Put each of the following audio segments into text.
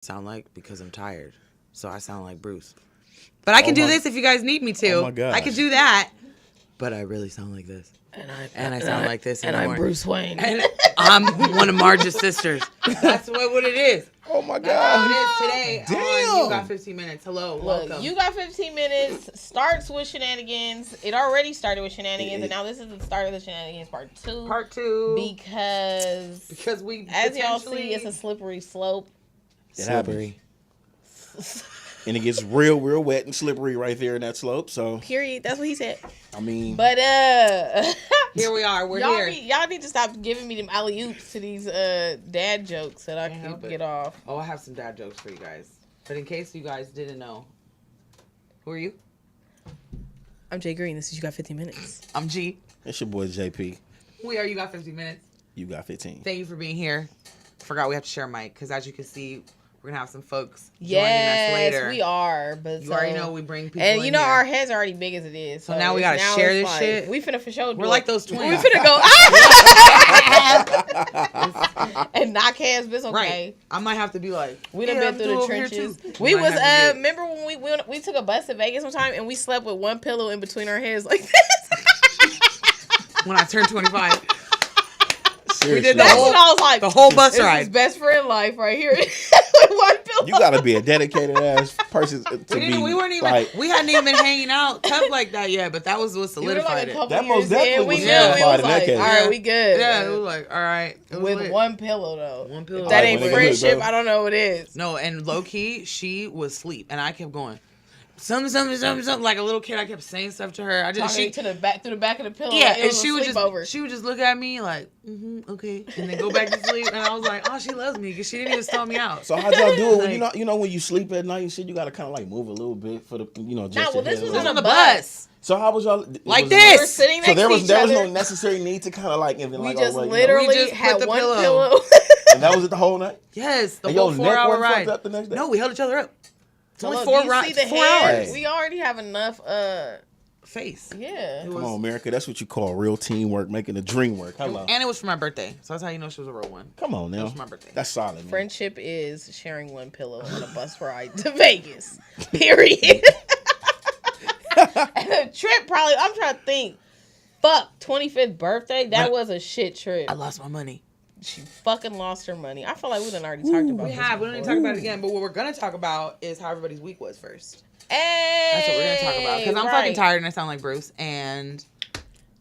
sound like because I'm tired. So I sound like Bruce. But I can do this if you guys need me to. Oh my gosh. I can do that. But I really sound like this. And I sound like this. And I'm Bruce Wayne. And I'm one of Marge's sisters. That's what it is. Oh my That's how God. it is today. Damn. You got 15 minutes. Hello. Look, Welcome. you got 15 minutes. Starts with shenanigans. It already started with shenanigans, and now this is the start of the shenanigans part 2. Part 2. Because we, as y'all see, it's a slippery slope. It happens. And it gets real wet and slippery right there in that slope. So, Period. That's what he said. I mean, But here we are. We're y'all here. y'all need to stop giving me them alley oops to these dad jokes that I can get off. Oh, I have some dad jokes for you guys. But in case you guys didn't know, who are you? I'm Jay Green. This is You Got 15 Minutes. I'm G. it's your boy JP. We are You Got 15 Minutes. You got 15. Thank you for being here. Forgot we have to share a mic because as you can see, we're going to have some folks joining Yes, us later. we are. But You already know we bring people and in you know here. our heads are already big as it is. So now we gotta now share it's this shit? We finna for sure. We're like those twins. We finna go and knock heads, but it's okay. Right. I might have to be like, We done been through the trenches. We might was have to get- remember when we took a bus to Vegas one time and we slept with one pillow in between our heads like this. when I turned 25. Seriously. did That's when I was like, The whole bus this ride. is best friend life right here. With one pillow. You gotta be a dedicated ass person to We weren't even, like, we hadn't even been hanging out tough like that yet, but that was what We were like solidified a it. couple That years most definitely in. We was knew. solidified We was in that like, case. all right, we good. Yeah, it was like, all right. It was With lit. one pillow though. One pillow. If that Oh, ain't when they friendship, bro. I don't know what it is. No, and low key, she was asleep, and I kept going, something, like a little kid. I kept saying stuff to her. I just Talking to the back through the back of the pillow. yeah, like it and was she a would sleepover. just look at me like, okay, and then go back to sleep. And I was like, oh, she loves me because she didn't even stall me out. so how'd y'all do it? When Like- you know when you sleep at night and shit, you gotta kind of like move a little bit for the just Nah, well, your this head was a It was little. on the bus. So how was y'all Like was- this. We were sitting next So there to was each other. no necessary need to kind of like and then We like just oh, well, literally We just had put the one pillow. pillow. and that was it the whole night. Yes, the And whole your neck 4-hour wasn't fucked ride. up the next day? No, we held each other up. It's only Hello, do you see the 4 hairs? hours. We already have enough. Face. Yeah. It Come was- on, America, that's what you call real teamwork, making the dream work. Hello. And it was for my birthday, so that's how you know she was a real one. Come on now. was my birthday. That's solid, man. Friendship is sharing one pillow on a bus ride to Vegas. Period. And a trip probably. I'm trying to think. Fuck, 25th birthday. That was a shit trip. I lost my money. She fucking lost her money. I feel like we done already talked about We this have. We don't need to before. talk about it again. But what we're gonna talk about is how everybody's week was first. Hey, That's what we're gonna talk about. Because I'm fucking tired and I sound like Bruce. And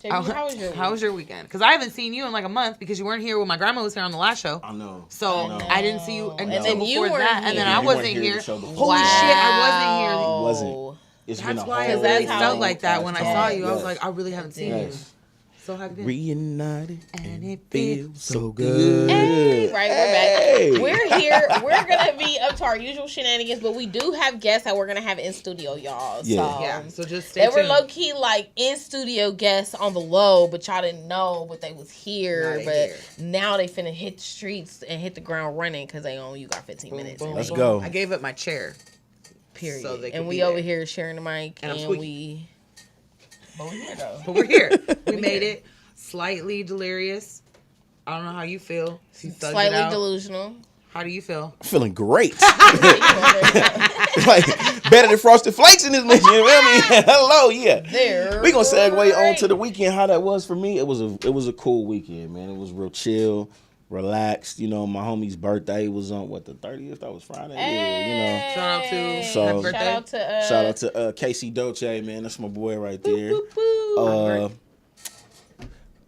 JP, how was your week? how was your weekend? Because I haven't seen you in like a month because you weren't here when my grandma was here on the last show. I know. So know. I didn't see you And until then you before weren't that, and then here. I You wasn't weren't here here. the show before. Holy shit, I wasn't here. Wasn't. It's been a That's whole why it Because really that's how felt we like that when I talk. saw you. I was Yes. like, I really haven't seen you. Yes. So how have you been? Reunited And it feels so good. Hey, right, we're Hey. back. We're here. We're gonna be up to our usual shenanigans, but we do have guests that we're gonna have in studio, y'all. Yeah. So Yeah, so just stay they were tuned. low key like in studio guests on the low, but y'all didn't know, but they was here. Now they But here. now they finna hit the streets and hit the ground running because they own You Got 15 Boom, minutes. boom, and Let's we- go. I gave up my chair. Period. So they could and we be over there. here sharing the mic, And I'm and squeaky. we. But we're here though. But we're here. We made it. Slightly delirious. I don't know how you feel. If you thugged it Slightly out. delusional. How do you feel? feeling great. There. like better than Frosted Flakes in this mission. You know what I mean? Hello, yeah. We gonna segue on to the weekend. How that was for me? It was a cool weekend, man. It was real chill, relaxed. You know, my homie's birthday was on the 30th. That was Friday. Yeah, Shout out to So- happy birthday. Shout out to Shout out to Casey Dolce, man. That's my boy right there. Boop, boop.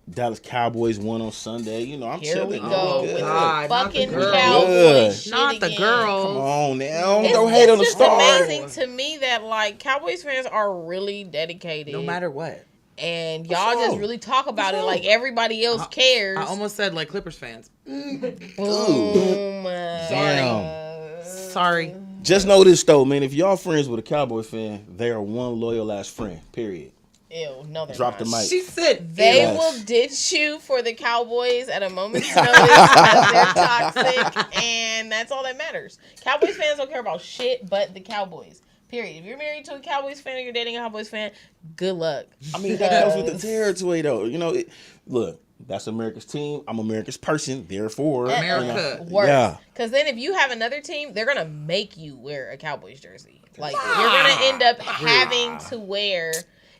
Dallas Cowboys won on Sunday. You know, I'm Here chilling. we man. go. Good. With God, not fucking the girls. Cowboys shit Not the again. girls. Come on now. It's, Don't hate on the just stars. amazing to me that like Cowboys fans are really dedicated. No matter what. And y'all sure. just really talk about For it sure. like everybody else cares. I almost said like Clippers fans. Boom. Damn. Sorry. Just know this though, man. If y'all friends with a Cowboy fan, they are one loyal ass friend. Period. Ew, no, they're Drop not. the mic. She said They Yes. will ditch you for the Cowboys at a moment's notice because they're toxic, and that's all that matters. Cowboys fans don't care about shit but the Cowboys. Period. If you're married to a Cowboys fan or you're dating a Cowboys fan, good luck. I mean, that comes with the territory though. You know, look, That's America's team. I'm America's person. Therefore, America. Worse. Yeah. Because then if you have another team, they're gonna make you wear a Cowboys jersey. Like you're gonna end up having to wear.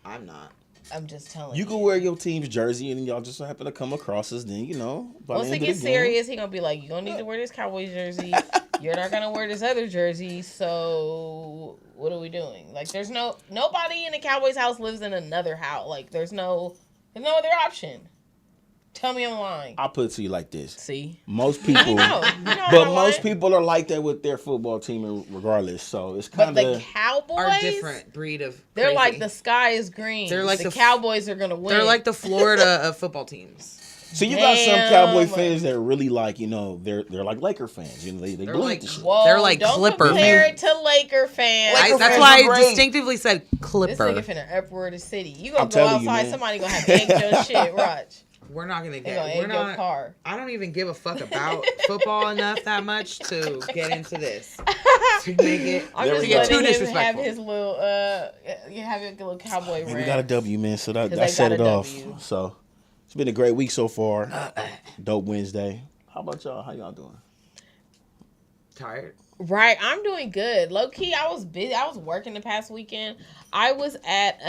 I'm not. I'm just telling You you. can wear your team's jersey, and y'all just happen to come across us. Then by Once the it end of gets the game, serious, he gonna be like, "You're gonna need to wear this Cowboys jersey. You're not gonna wear this other jersey. So what are we doing? Like, there's nobody in the Cowboys house lives in another house. Like, there's no other option. Tell me I'm lying. I'll put it to you like this: See, most people, you know I'm but not most lying. people are like that with their football team, regardless. So it's But kind the of Cowboys Are different breed of. They're crazy. like the sky is green. They're like the the Cowboys are gonna win. They're like the Florida of football teams. so you got some Damn. Cowboy fans that are really like they're like Laker fans. They They're believe like- the shit. Whoa, They're like don't Clipper compare fans. it to Laker fans. Laker That's fans why are I great. distinctively said This Clipper. nigga finna uproar the city. You gonna I'm go telling you, outside, man. somebody gonna have egged your shit, watch. We're not gonna They get. gonna We're egg your not. car. I don't even give a fuck about football enough that much to get into this. To make it. I'm There just we go. letting Too him have disrespectful. his little you have your little cowboy Man, rant. we got a W, man. So that 'Cause they set got it a off. W. So it's been a great week so far. Dope Wednesday. How about y'all? How y'all doing? Tired. Right, I'm doing good. Low key, I was busy. I was working the past weekend. I was at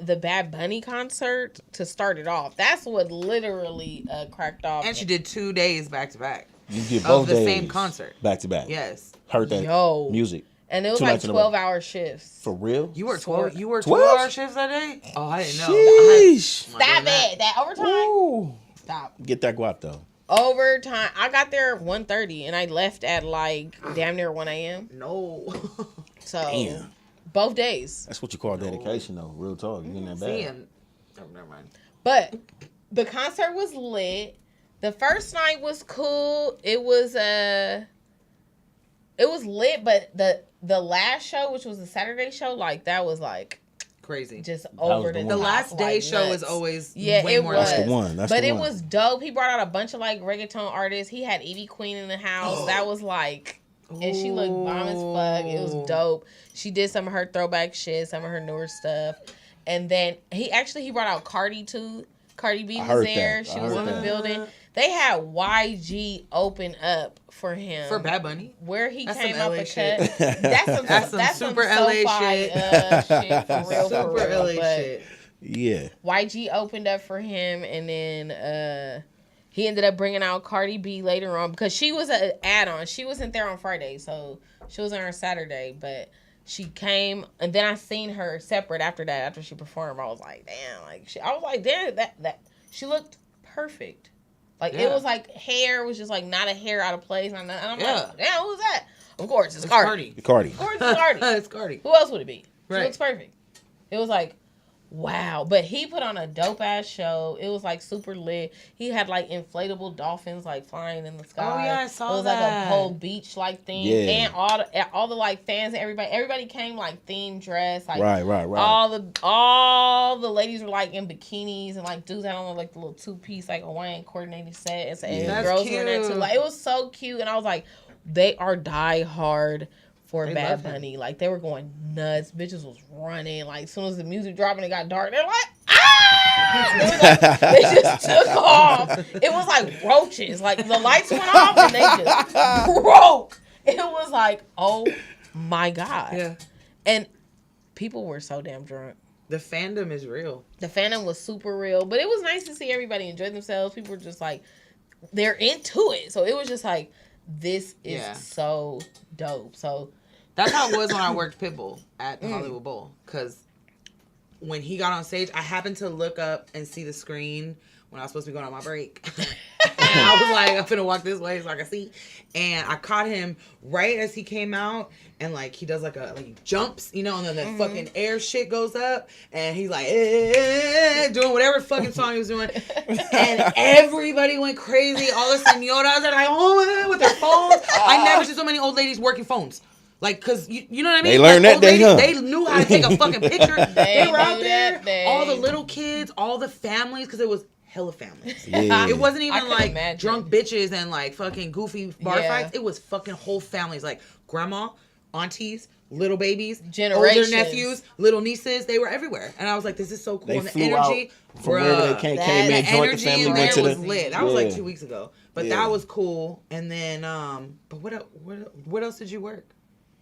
the Bad Bunny concert to start it off. That's what literally cracked off. And she did 2 days back to back. You did Of both the days same concert. back to back. Yes. Heard that Yo. music And it was 2 like nights in a row. 12-hour shifts. For real? You worked 12. You worked 12? 12-hour shifts that day. Oh, I didn't know. Sheesh. I'm not Stop doing that. it. That overtime. Ooh. Stop. Get that guap though. Overtime. I got there at 1:30 and I left at like damn near 1 a.m. No. So Damn. both days. That's what you call dedication though. Real talk. You getting that See, bad. and oh, never mind. But the concert was lit. The first night was cool. It was lit, but the last show, which was the Saturday show, like that was like Crazy. just was over the the one. The top, last day like, show nuts. is always Yeah, way it more was. That's lit. the one. That's But the it one. was dope. He brought out a bunch of like reggaeton artists. He had Evie Queen in the house. That was like, and she looked bomb as fuck. It was Ooh. dope. She did some of her throwback shit, some of her newer stuff, and then he brought out Cardi too. Cardi B I was heard there. that. She I was heard in the that. building. They had YG open up for him For Bad Bunny. where he That's came some out LA the shit. cut. That's some super LA shit. Shit for real, Super for real. LA But shit. Yeah. YG opened up for him, and then he ended up bringing out Cardi B later on because she was an add-on. She wasn't there on Friday, so she was on her Saturday, but she came, and then I seen her separate after that. After she performed, I was like, damn, that she looked perfect. Like it Yeah. was like hair was just like not a hair out of place. And I'm Yeah. like, damn, who's that? Of course, it's It's Cardi. Cardi. Of course, it's Cardi. It's Cardi. Who else would it be? She Right. looks perfect. It was like, wow. But he put on a dope ass show. It was like super lit. He had like inflatable dolphins like flying in the sky. Oh, yeah, I saw It was like a that. whole beach like thing. Yeah. And all the like fans and everybody came like themed dress. Like Right. all the ladies were like in bikinis and like dudes had on like the little 2-piece like Hawaiian coordinated set and, Yeah. and That's girls were in there too. cute. Like it was so cute and I was like, they are die hard for They Bad love him. Bunny. Like they were going nuts. Bitches was running. Like as soon as the music dropped and it got dark, they're like, ah! They, was like, they just took off. It was like roaches. Like the lights went off and they just broke. It was like, oh my God. Yeah. And people were so damn drunk. The fandom is real. The fandom was super real, but it was nice to see everybody enjoy themselves. People were just like, they're into it. So it was just like, this is Yeah. so dope. So That's how it was when I worked Pitbull at the Hollywood Bowl. Because when he got on stage, I happened to look up and see the screen when I was supposed to be going on my break. And I was like, I'm finna walk this way so I can see. And I caught him right as he came out. And like he does like he jumps, you know, and then the fucking air shit goes up. And he's like, doing whatever fucking song he was doing. And everybody went crazy. All the senoras are like, oh my God, with their phones. I never seen so many old ladies working phones. Like, cause you know what I mean? They learned Like, that old day, ladies, huh? They knew how to take a fucking picture. They were out knew there. that day. All the little kids, all the families, cause it was hella families. Yeah. It wasn't I even can like imagine. drunk bitches and like fucking goofy bar Yeah. fights. It was fucking whole families, like grandma, aunties, little babies, Generations. older nephews, little nieces. They were everywhere, and I was like, "This is so cool." They And the flew energy out from wherever they came in, the joined the energy family, in went there to was the lit. That was like Yeah. 2 weeks ago, but Yeah. that was cool. And then, but what else did you work?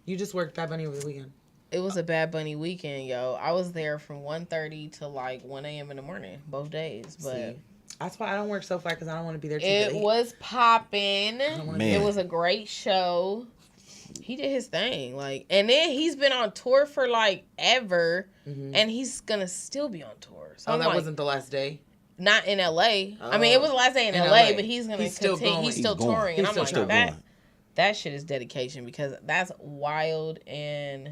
You just worked Bad Bunny over the weekend. It was a Bad Bunny weekend, yo. I was there from 1:30 to like 1 a.m. in the morning, both days. But See, that's why I don't work so far because I don't want to be there too it late. was popping. Man. It was a great show. He did his thing, like, and then he's been on tour for like ever, and he's gonna still be on tour. So I'm that like, wasn't the last day. not in LA. I mean, it was the last day in LA, but he's gonna He's still continue. going. He's still He's going. touring, He's and I'm still like, going. that shit is dedication because that's wild, and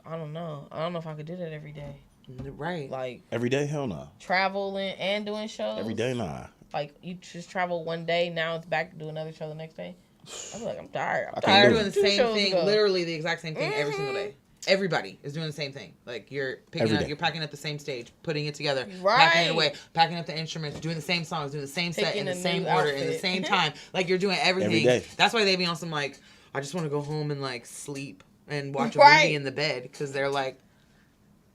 I don't know. I don't know if I could do that every day. Right. Like Every day? Hell no. traveling and doing shows. Every day? Nah. Like you just travel one day, now it's back to do another show the next day. I feel like I'm tired. I'm I can't tired. do You're doing the 2 same shows thing, ago. literally the exact same thing every single day. Everybody is doing the same thing. Like you're picking Every up, day. you're packing up the same stage, putting it together, Right. packing it away, packing up the instruments, doing the same songs, doing the same set Picking in the a same new order in the outfit. same time. Like you're doing everything. Every day. That's why they be on some like, I just want to go home and like sleep and watch a Right. movie in the bed because they're like,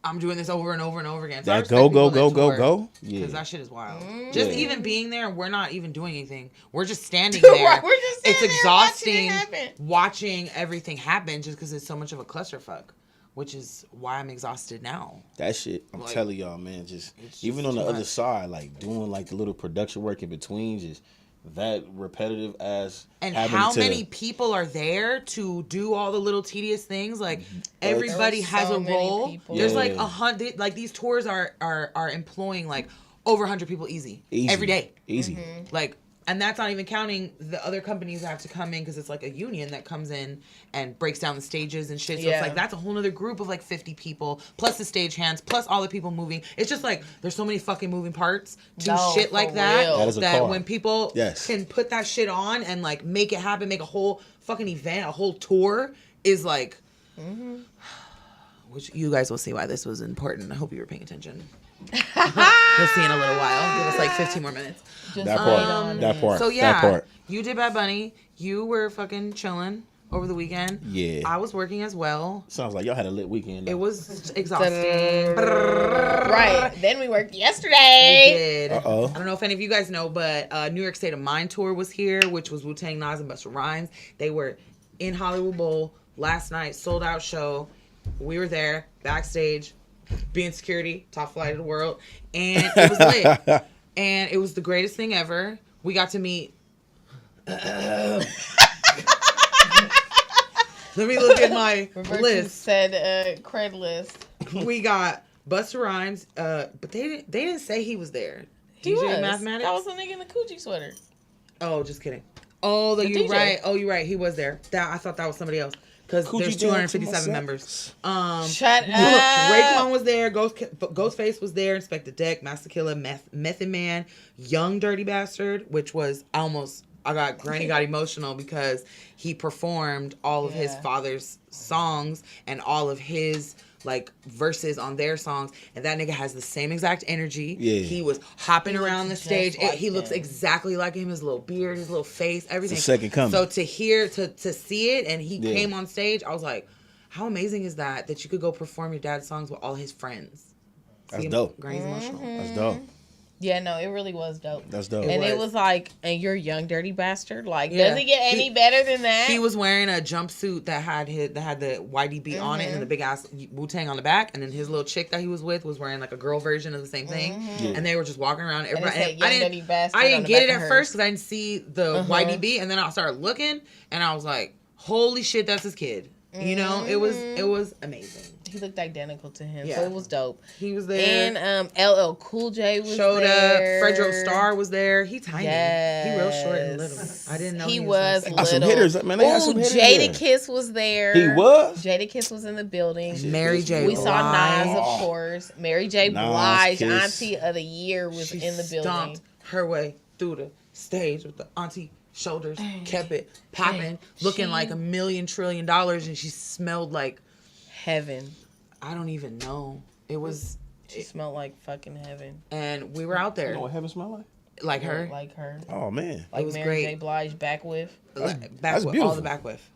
I'm doing this over and over and over again. So I That respect go, people go, that go, tour, go. Yeah. Because that shit is wild. Mm. Just Yeah. even being there, we're not even doing anything. We're just standing there. Right, we're just It's standing there exhausting watching it happen. watching everything happen just because it's so much of a clusterfuck, which is why I'm exhausted now. That shit, I'm Like, telling y'all, man, just it's even just on the too other much. side, like doing like the little production work in between, just that repetitive as And having how to, many people are there to do all the little tedious things? Like everybody There's has so a many role. people. There's like Yeah. 100. Like these tours are employing like over 100 people easy every day. Easy. Mm-hmm. Like, and that's not even counting the other companies that have to come in because it's like a union that comes in and breaks down the stages and shit. So Yeah. it's like that's a whole other group of like 50 people plus the stage hands plus all the people moving. It's just like there's so many fucking moving parts to No, shit like for that real. That is a that car. when people Yes. can put that shit on and like make it happen, make a whole fucking event, a whole tour is like. Which you guys will see why this was important. I hope you were paying attention. You'll see in a little while. Give us like 15 more minutes. Just That wait part. on That it. part. So yeah, That part. you did Bad Bunny. You were fucking chilling over the weekend. Yeah. I was working as well. Sounds like y'all had a lit weekend. though. It was exhausting. Right. Then we worked We yesterday. did. Uh-oh. I don't know if any of you guys know, but New York State of Mind tour was here, which was Wu-Tang, Nas, and Busta Rhymes. They were in Hollywood Bowl last night, sold out show. We were there backstage, being security, top flight of the world, and it was lit. And it was the greatest thing ever. We got to meet. Let me look at my Roberta list. said cred list. We got Busta Rhymes, but they didn't say he was there. He DJ was. Mathematics. That was the nigga in the coochie sweater. Oh, just kidding. Oh, The you're DJ. right. Oh, you're right. He was there. That I thought that was somebody else because Coochie there's down to 257 myself. members. Shut Look, up. Raekwon was there. Ghostface was there. Inspector Deck, Master Killer, Method Man, Young Dirty Bastard, which was Granny got emotional because he performed all of his Yeah. father's songs and all of his like verses on their songs, and that nigga has the same exact energy. Yeah. He was hopping He around the looks stage. just like He looks him. exactly like him. His little beard, his little face, everything. second coming. So to see it, and he Yeah. came on stage, I was like, how amazing is that you could go perform your dad's songs with all his friends? That's See, dope. Granny's emotional. That's dope. Yeah, no, it really was dope. That's dope. And it was. was like, and you're Young Dirty Bastard. Like, Yeah. does it get any better than that? He was wearing a jumpsuit that had the YDB on it and the big ass Wu-Tang on the back, and then his little chick that he was with was wearing like a girl version of the same thing, Yeah. and they were just walking around. And it Everybody, said Young Dirty Bastard I on didn't the get it back at of first hers. because I didn't see the YDB, and then I started looking, and I was like, "Holy shit, that's his kid!" You know, it was amazing. He looked identical to him, Yeah. so it was dope. He was there. And LL Cool J was Showed there. up. Fredro Starr was there. He tiny. He real short and little. Yes. I didn't know He he was was. Got some little. hitters, man. They got some Ooh, hitters Jada there. Kiss was there. He was? Jada Kiss was in the building. Mary J. We saw Nas, Blige. of course. Mary J. Nas, Blige, Kiss. Auntie of the Year, was She in the building. stomped her way through the stage with the auntie shoulders, kept it popping, looking like $1 million trillion, and she smelled like Heaven. I don't even know. It was, She smelled like fucking heaven. and we were out You there know what heaven smell like? like her, Like her. Oh man. Like was Mary great. J. Blige back with. back that's with all beautiful. the back with.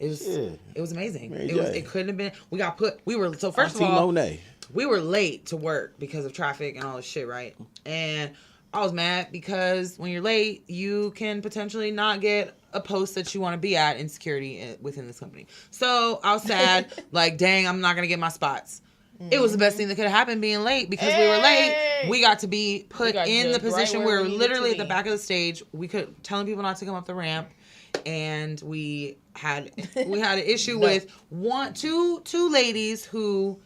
It was amazing. Mary It couldn't have been. First of Auntie all, Monet. we were late to work because of traffic and all this shit, right? And I was mad because when you're late, you can potentially not get a post that you want to be at in security within this company. So I was sad, like, dang, I'm not going to get my spots. It was the best thing that could have happened being late because we were late. We got to be put in the position where we were literally at the back of the stage. We could telling people not to come up the ramp. And we had an issue with two ladies who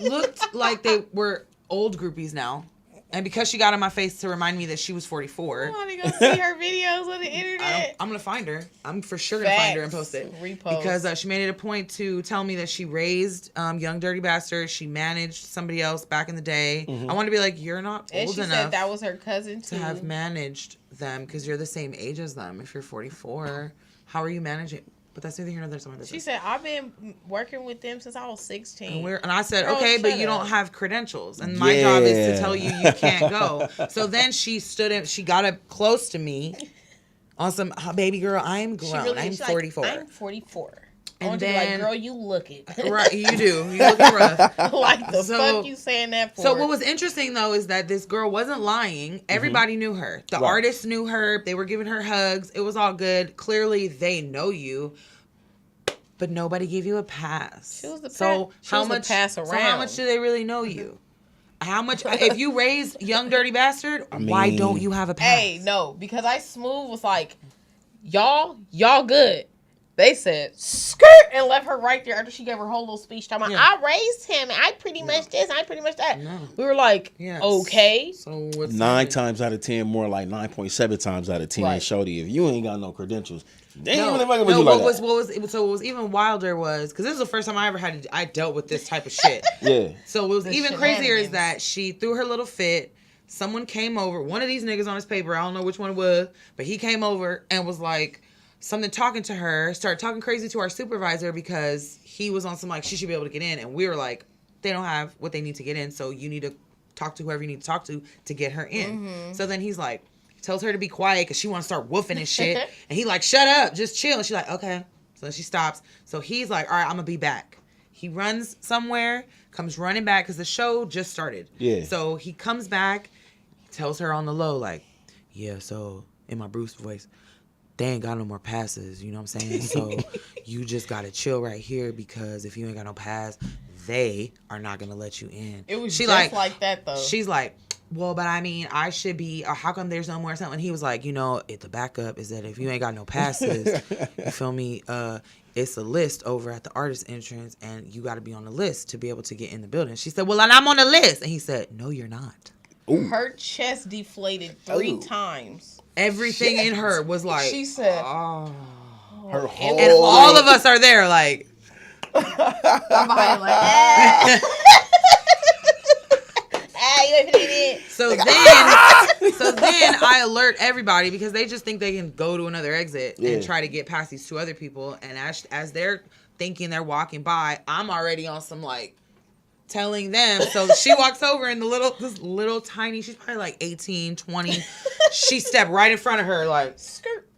looked like they were old groupies now. And because she got in my face to remind me that she was 44. I want to go see her videos on the internet. I'm going to find her. I'm for sure going to find her and post it. Repost. Because she made it a point to tell me that she raised Young Dirty Bastard. She managed somebody else back in the day. I want to be like, you're not old enough. And she said that was her cousin too. To have managed them because you're the same age as them. If you're 44, how are you managing? But that's neither here nor there. She said, I've been working with them since I was 16. And I said, okay, but you don't have credentials. And my job is to tell you can't go. So then she stood in, she got up close to me on some, baby girl, I'm grown. I'm 44. I'm 44. And then, like, girl, you look it. Right, you do. You look it rough. Like, the fuck you saying that for? So what was interesting, though, is that this girl wasn't lying. Everybody knew her. The artists knew her. They were giving her hugs. It was all good. Clearly, they know you. But nobody gave you a pass. She was the pass around. So how much do they really know you? How much? If you raised Young Dirty Bastard, why don't you have a pass? Hey, no, because Smooth was like, y'all good. They said, skirt, and left her right there after she gave her whole little speech. Talking about, I raised him, and I pretty much this, I pretty much that. No. We were like, okay. So what's 9 times out of 10, more like 9.7 times out of 10, shorty, if you ain't got no credentials, they ain't really fucking with you like that. So what was even wilder was, because this is the first time I dealt with this type of shit. So what was even crazier is that she threw her little fit. Someone came over, one of these niggas on his paper, I don't know which one it was, but he came over and was like, something talking to her, started talking crazy to our supervisor because he was on some like, she should be able to get in. And we were like, they don't have what they need to get in. So you need to talk to whoever you need to talk to get her in. So then he's like, tells her to be quiet because she want to start woofing and shit. And he like, shut up, just chill. And she's like, okay. So then she stops. So he's like, all right, I'm going to be back. He runs somewhere, comes running back because the show just started. So he comes back, tells her on the low like, yeah, so in my Bruce voice, they ain't got no more passes, you know what I'm saying? So you just got to chill right here because if you ain't got no pass, they are not going to let you in. It was just like that, though. She's like, well, but I mean, I should be, or how come there's no more something? And he was like, you know, the backup is that if you ain't got no passes, you feel me? It's a list over at the artist entrance and you got to be on the list to be able to get in the building. She said, well, and I'm on the list. And he said, no, you're not. Ooh. Her chest deflated 3 times. Everything in her was like, she said, her whole, and all of us are there like, I'm behind like, so then I alert everybody because they just think they can go to another exit and try to get past these 2 other people. And as they're thinking they're walking by, I'm already on some like telling them. So she walks over and this little tiny, she's probably like 18, 20. She stepped right in front of her like, skirt.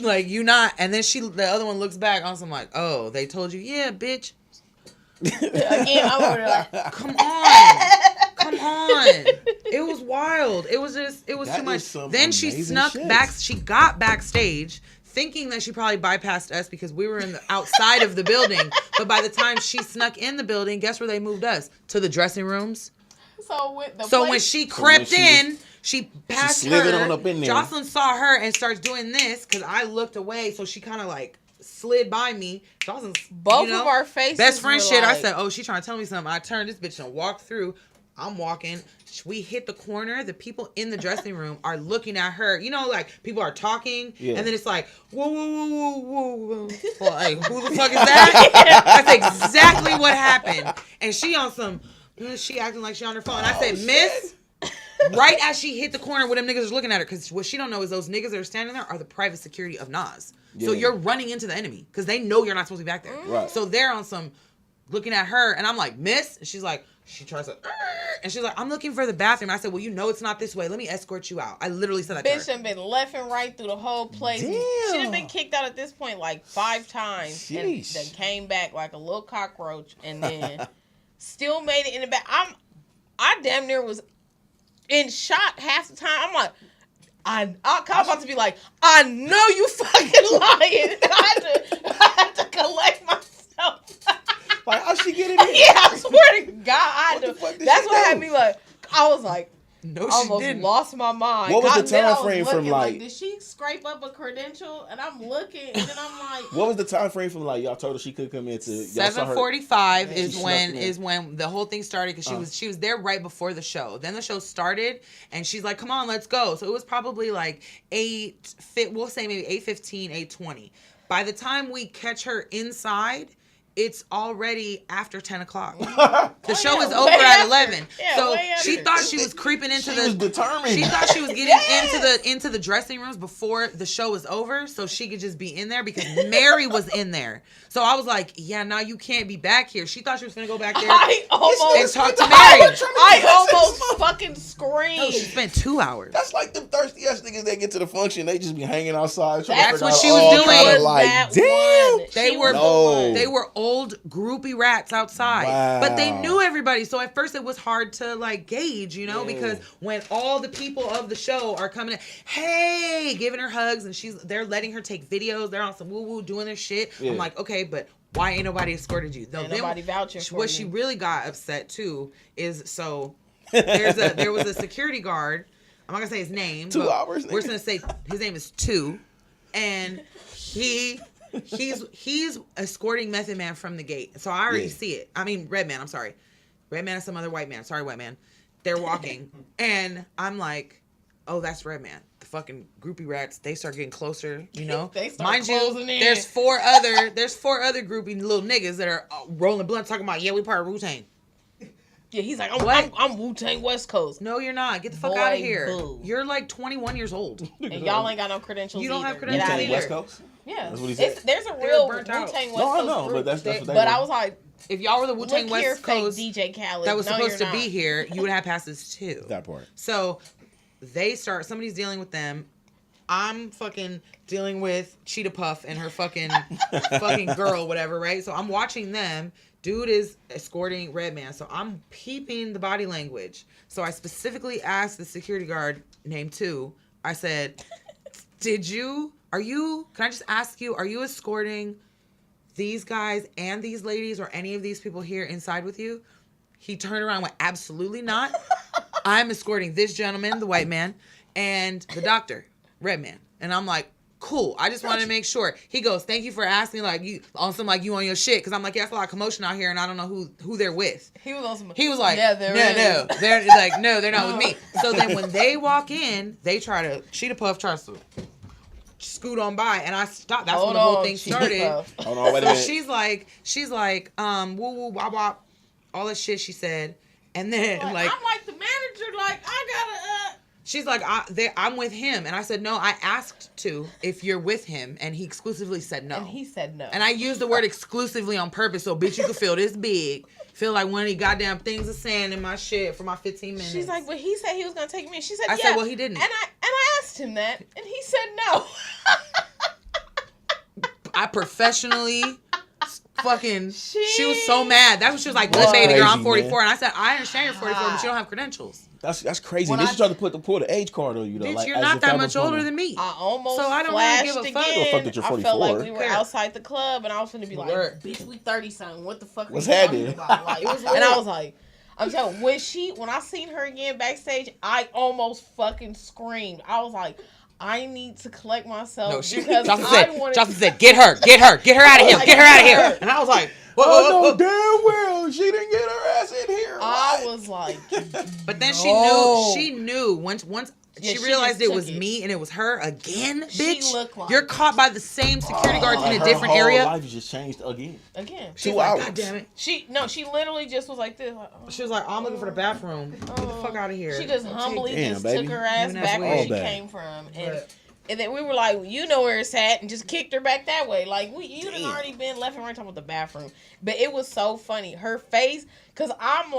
Like, you not. And then the other one looks back on some like, oh, they told you, yeah, bitch. Again, I'm over there like, come on. It was wild. It was too much. Then she snuck back. She got backstage thinking that she probably bypassed us because we were in the outside of the building. But by the time she snuck in the building, guess where they moved us? To the dressing rooms. So when she crept in, she passed she slid her. On up in there. Jocelyn saw her and starts doing this because I looked away. So she kind of like slid by me. Jocelyn's both of our faces. Best friend shit. Like, I said, oh, she trying to tell me something. I turned this bitch and walked through. I'm walking. We hit the corner. The people in the dressing room are looking at her. You know, like people are talking, and then it's like, whoa, whoa, whoa, whoa, whoa. Like, who the fuck is that? That's exactly what happened. And she on some, she acting like she on her phone. And I said, Miss. Right as she hit the corner where them niggas are looking at her, because what she don't know is those niggas that are standing there are the private security of Nas. So you're running into the enemy because they know you're not supposed to be back there. Right. So they're on some, looking at her, and I'm like, miss? And she's like, she tries to, and she's like, I'm looking for the bathroom. I said, well, you know it's not this way. Let me escort you out. I literally said that to her. Bitch done been left and right through the whole place. Damn. She done been kicked out at this point like 5 times. Sheesh. And then came back like a little cockroach and then still made it in the back. I damn near was in shock half the time. I'm like, I'm about to be like, I know you fucking lying. I had to collect myself. Like, how'd she get it in? Yeah, I swear to God, I had to. What the fuck did That's she what do? had me like, I was like, No, I she almost didn't. lost my mind. What was the Then I time frame from, looking, like- did she scrape up a credential? And I'm looking, and then I'm like, What was the time frame from like y'all told her she could come into? Y'all saw her- 7:45 She is snuck when in. the whole thing started because she was there right before the show. Then the show started and she's like, "Come on, let's go." So it was probably like we'll say maybe 8:15, 8:20. By the time we catch her inside, it's already after 10 o'clock. The show is over way at after. 11. Yeah, So way she after. thought she was creeping into She was determined. She thought she was getting into the dressing rooms before the show was over, so she could just be in there because Mary was in there. So I was like, "Yeah, now you can't be back here." She thought she was gonna go back there I almost and talk to Mary. I almost fucking screamed. She spent 2 hours. That's like them thirsty ass niggas that get to the function. They just be hanging outside. trying to That's figure what out she was all doing. kinda Was Like, that damn. one. They She were was the No. one. They were old groupie rats outside, Wow. but they knew everybody. So at first it was hard to like gauge, you know, Yeah. because when all the people of the show are coming in, hey, giving her hugs, and they're letting her take videos. They're on some woo woo doing their shit. Yeah. I'm like, okay, but why ain't nobody escorted you? Ain't nobody vouching for what you. she really got upset too is there was a security guard. I'm not gonna say his name. 2 but hours, We're nigga. gonna say his name is 2, and he's escorting Method Man from the gate. So I already Yeah. see it. I mean, Redman. I'm sorry, Redman is some other white man. Sorry, white man. They're walking, and I'm like, oh, that's Redman. The fucking groupie rats. They start getting closer. You know, They start mind you, closing in. there's four other groupie little niggas that are rolling blunts talking about, yeah, we part of Wu-Tang. Yeah, he's like, What? I'm Wu-Tang West Coast. No, you're not. Get the fuck Boy, out of here. boo. You're like 21 years old. And y'all ain't got no credentials You don't have either. credentials Get outta Wu-Tang here. West Coast. Yeah. That's what he said. There's a They real were Wu-Tang burnt West out. Coast No, I know, group. but that's what they But were. I was like, If y'all were the Wu-Tang look here, West fake Coast DJ Khaled. that was No, supposed you're to be not. here, you would have passes too. That part. So somebody's dealing with them. I'm fucking dealing with Cheetah Puff and her fucking girl, whatever, right? So I'm watching them. Dude is escorting Redman. So I'm peeping the body language. So I specifically asked the security guard named 2. I said, can I just ask you, are you escorting these guys and these ladies or any of these people here inside with you? He turned around and went, absolutely not. I'm escorting this gentleman, the white man, and the doctor, Redman. And I'm like, cool. I just wanted to make sure. He goes, thank you for asking, like you on your shit, because I'm like, yeah, that's a lot of commotion out here, and I don't know who they're with. He was on some. He was like, yeah, no, is. they're like, no, they're not with me. So then when they walk in, Cheetah Puff tries to scoot on by, and I stopped. That's when the whole thing started. Hold on, wait a So minute. she's like, woo woo wop wop, all that shit she said, and then like I'm like the manager, like I gotta. she's like, I'm with him, and I said no. I asked to if you're with him, and he exclusively said no. And he said no. And I used the word exclusively on purpose, so bitch, you could feel this big, feel like one of these goddamn things of sand in my shit for my 15 minutes. She's like, but he said he was gonna take me. She said, I yeah. said, well, he didn't. And I asked him that, and he said no. I professionally fucking. She was She so mad. That's what she was like. Good That's baby girl, I'm crazy, 44, man. and I said, I understand you're 44, but you don't have credentials. That's crazy. When They I- should try to pull the age card on you though. Bitch, like, you're as not if that was much older gonna- than me. I almost So I don't really flashed give a fuck. again. Give a fuck that you're I felt like 44. we were Care. outside the club, and I was gonna be like, Word. "Bitch, we 30-something. What the fuck? What's are you talking happening? about?" Like, It was and weird. I was like, "I'm telling." When I seen her again backstage, I almost fucking screamed. I was like, "I need to collect myself No, she. because Johnson said, get her out of here, get her out of here. And I was like, whoa, Oh whoa, no, whoa. damn well she didn't get her ass in here. I What? was like, But then No. she knew once Yeah, she she realized just it was took it. me and it was her again, She bitch. looked like- You're caught by the same security guards in a Her different whole area. life just changed again. She's 2 like, hours. God damn it. She literally just was like this. Like, oh. She was like, I'm looking for the bathroom. Get the fuck out of here. She just humbly Damn, just baby. took her ass Even that's back where weird. she All bad. came from, and But- And then we were like, you know where it's at, and just kicked her back that way. Like, you'd already been left and right talking about the bathroom. But it was so funny. Her face, because I'm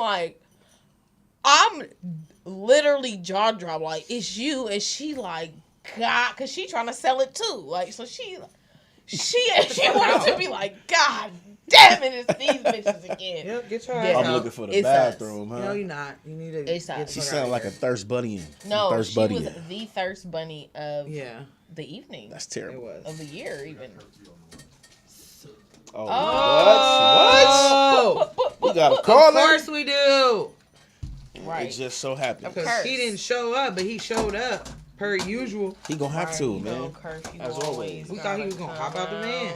literally jaw drop. Like, it's you. And she like, God, because she trying to sell it too. Like, so she wanted to be like, God damn it, it's these bitches again. Yep, get your Yeah. ass I'm out. looking for the bathroom, huh? No, you're not. You need to. It's not. Get She the fuck sounded out like a of thirst buddy. No, thirst she buddy. was the thirst bunny of here. the evening. That's Yeah, it terrible. was. Of the year, even. Oh, Oh. what? We got a caller. Of course we do. Right. It just so happened. course. Because he didn't show up, but he showed up per usual. He gonna have Right, to, you man. know, curfew As always. We thought he was gonna hop out the van.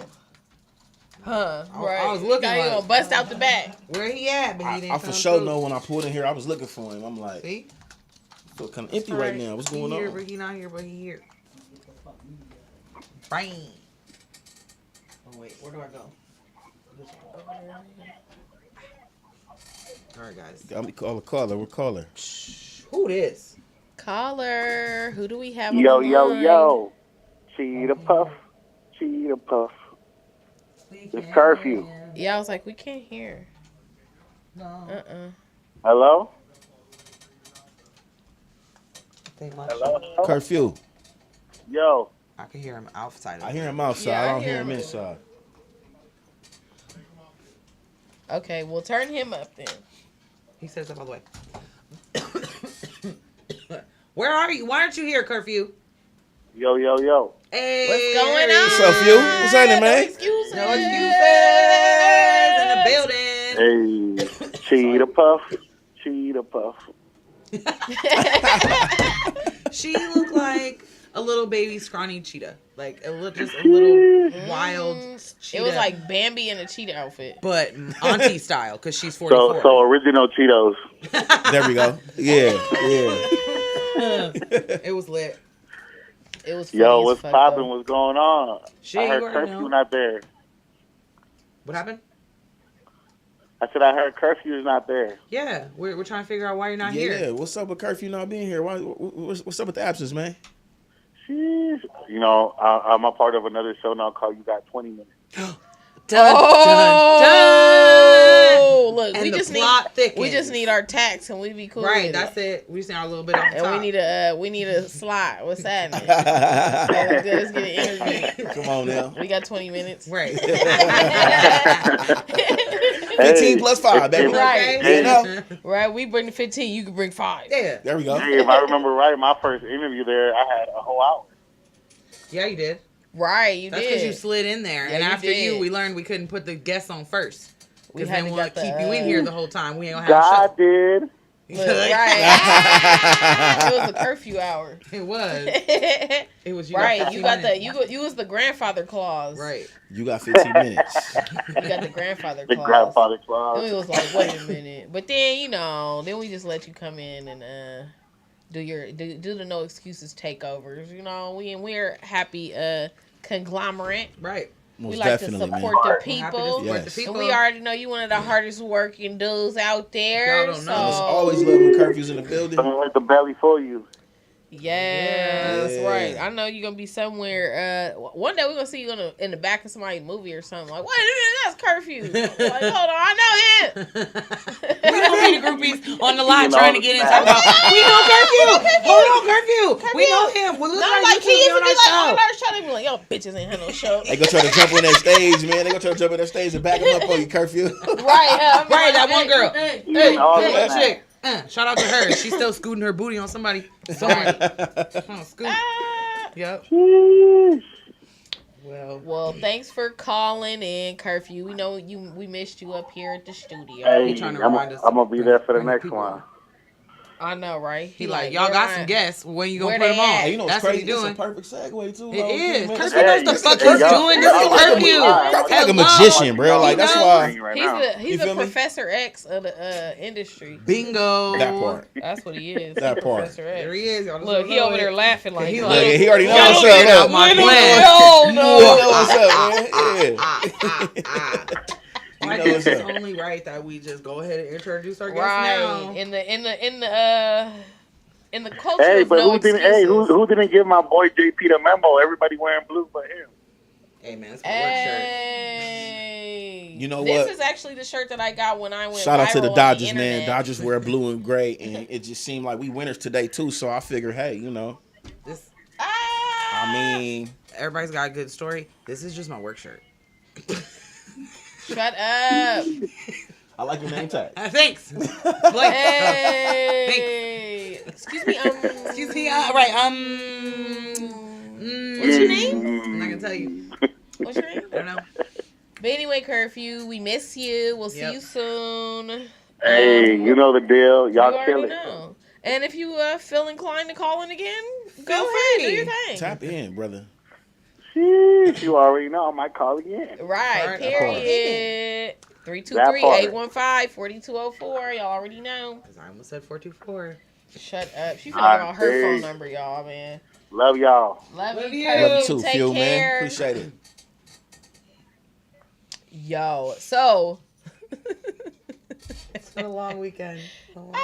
Huh? I Right. was looking Thought he like- gonna bust out the back. Where he at? But he didn't I come for sure through. know when I pulled in here, I was looking for him. I'm like, See? I feel kind of empty right now. What's going He here, on? but he not here, but he here. Bang. Oh wait, where do I go? All right, guys. I'm gonna call a caller. We're caller. Who this? Caller, who do we have? Yo, on the yo, line? yo. Cheetah Puff. Cheetah Puff. It's curfew. Yeah, I was like, we can't hear. No. Hello? They must. Hello? Curfew. Yo. I can hear him outside. Of I it. hear him outside. Yeah, I I don't hear hear him him. inside. Okay, we'll turn him up then. He says that by the way. Where are you? Why aren't you here, curfew? Yo, yo, yo. Hey, What's going on? What's up, Few? What's happening, No man? excuses. No excuses in the building. Hey. Cheetah Puff. Cheetah Puff. She looked like a little baby scrawny cheetah, like just a little wild cheetah. It was like Bambi in a cheetah outfit. but auntie style, because she's 44. So original Cheetos. There we go. Yeah, yeah. It was lit. It was funny Yo, as what's fuck, popping? though. What's going on? Shit, I heard you already curfew know. not there. What happened? I said I heard curfew is not there. Yeah, we're trying to figure out why you're not Yeah, here. what's up with curfew not being here? What's up with the absence, man? Sheesh. You know, I'm a part of another show now called You Got 20 Minutes. Dun, Oh, look, And we the just plot thickens. we just need our tax and we be cool. Right, with that's it. We just need our little bit on the And top. we need a slot. What's that? Let's get an interview. Come on now. We got 20 minutes. Right. 15 plus 5, baby. Right. You know? Right, we bring the 15, you can bring 5. Yeah. There we go. Hey, if I remember right, my first interview there, I had a whole hour. Yeah, you did. Right, you That's because did. you slid in there. Yeah, and you after did. you, we learned we couldn't put the guests on first. We Because had then to we'll got the, keep you in here the whole time. We ain't gonna have God a did. Look, right. It was a curfew hour. show. It was. It was you. Right, got you got 15 the minutes. you was the grandfather clause. Right. You got 15 minutes. You got the grandfather The clause. grandfather Then clause. we was like, wait a minute. But then, then we just let you come in and do the no excuses takeovers. We're happy conglomerate. Right. Most We like to definitely, support man. the We're happy to people. support Yes. the people. And we already know you one of the hardest working dudes out there. Y'all don't know. It's So always love when curfew's in the building. Don't let the belly for you. yes, Yeah. right. I know you're gonna be somewhere. One day we're gonna see you in the back of somebody's movie or something. Like, wait a minute, that's curfew. Like, hold on, I know him. We don't see the groupies on the line You know, trying to get in. Talking about, we know curfew. Hold on, curfew. We know him. Well, look No, like like he you used be to on be our like show. on our show. They be like, yo, bitches ain't had no show. They gonna try to jump on that stage, man. They gonna try to jump on that stage and back them up on you, curfew. Right, Right, that one girl. Hey, Hey, all hey, that. that chick. Shout out to her. She's still scooting her booty on somebody. Somebody. Scoot. Ah. Yep. Sheesh. Well, thanks for calling in, curfew. We know we missed you up here at the studio. Hey, He trying to I'm remind us going to be there for the bring next people one. on. I know, right? He like, y'all where got I- some guests. When you gonna where put them they on? at? Hey, you know what's That's what crazy? he This is a doing. perfect segue too. It is. Man. Curfew Hey, knows the you fuck see, he's y'all- doing. This is y'all- curfew. y'all- Curfew like a Hello. magician, bro. Like that's know? why. Right He's now. the feel me? Professor X of the industry. Bingo. That part. That's what he is. That He's part. Professor X. There he is. Y'all just Look, don't he know over it. there laughing like, He Look, like, he already know y'all what's don't up. get out Look. my Little plan. yo, no. You know what's up, man. Yeah. I know think what's it's up. only right that we just go ahead and introduce our guests Right. now. In the in the culture Hey, of but no who didn't? excuses. Hey, who didn't give my boy JP the memo? Everybody wearing blue but him. Hey man, it's my work shirt. Hey. You know this what? is actually the shirt that I got when I went Shout out to viral the on Dodgers, man. internet. Dodgers wear blue and gray, and it just seemed like we winners today too. So I figured, hey, you know, This I mean, everybody's got a good story. This is just my work shirt. Shut up. I like your name tag. Thanks. Blake. Hey. Excuse me. Excuse me. Right. What's your name? I'm not gonna tell you. What's your name? I don't know. But anyway, Curfew, we miss you. We'll see Yep. you soon. Hey, you know the deal. You Y'all already kill it. know. And if you feel inclined to call in again, feel Go free. Do ahead. your thing. Tap in, brother. Sheesh, you already know. I might call again. Right, Right, period. That 323-815-4204. Y'all already know. Because I almost said 424. Shut up. She finna Ah, give out her dang. phone number, y'all, man. Love y'all. Love Love you, you. Curfew. Love you too, Take Fuel, man. care. Appreciate it. Yo, so. It's been a long weekend. She got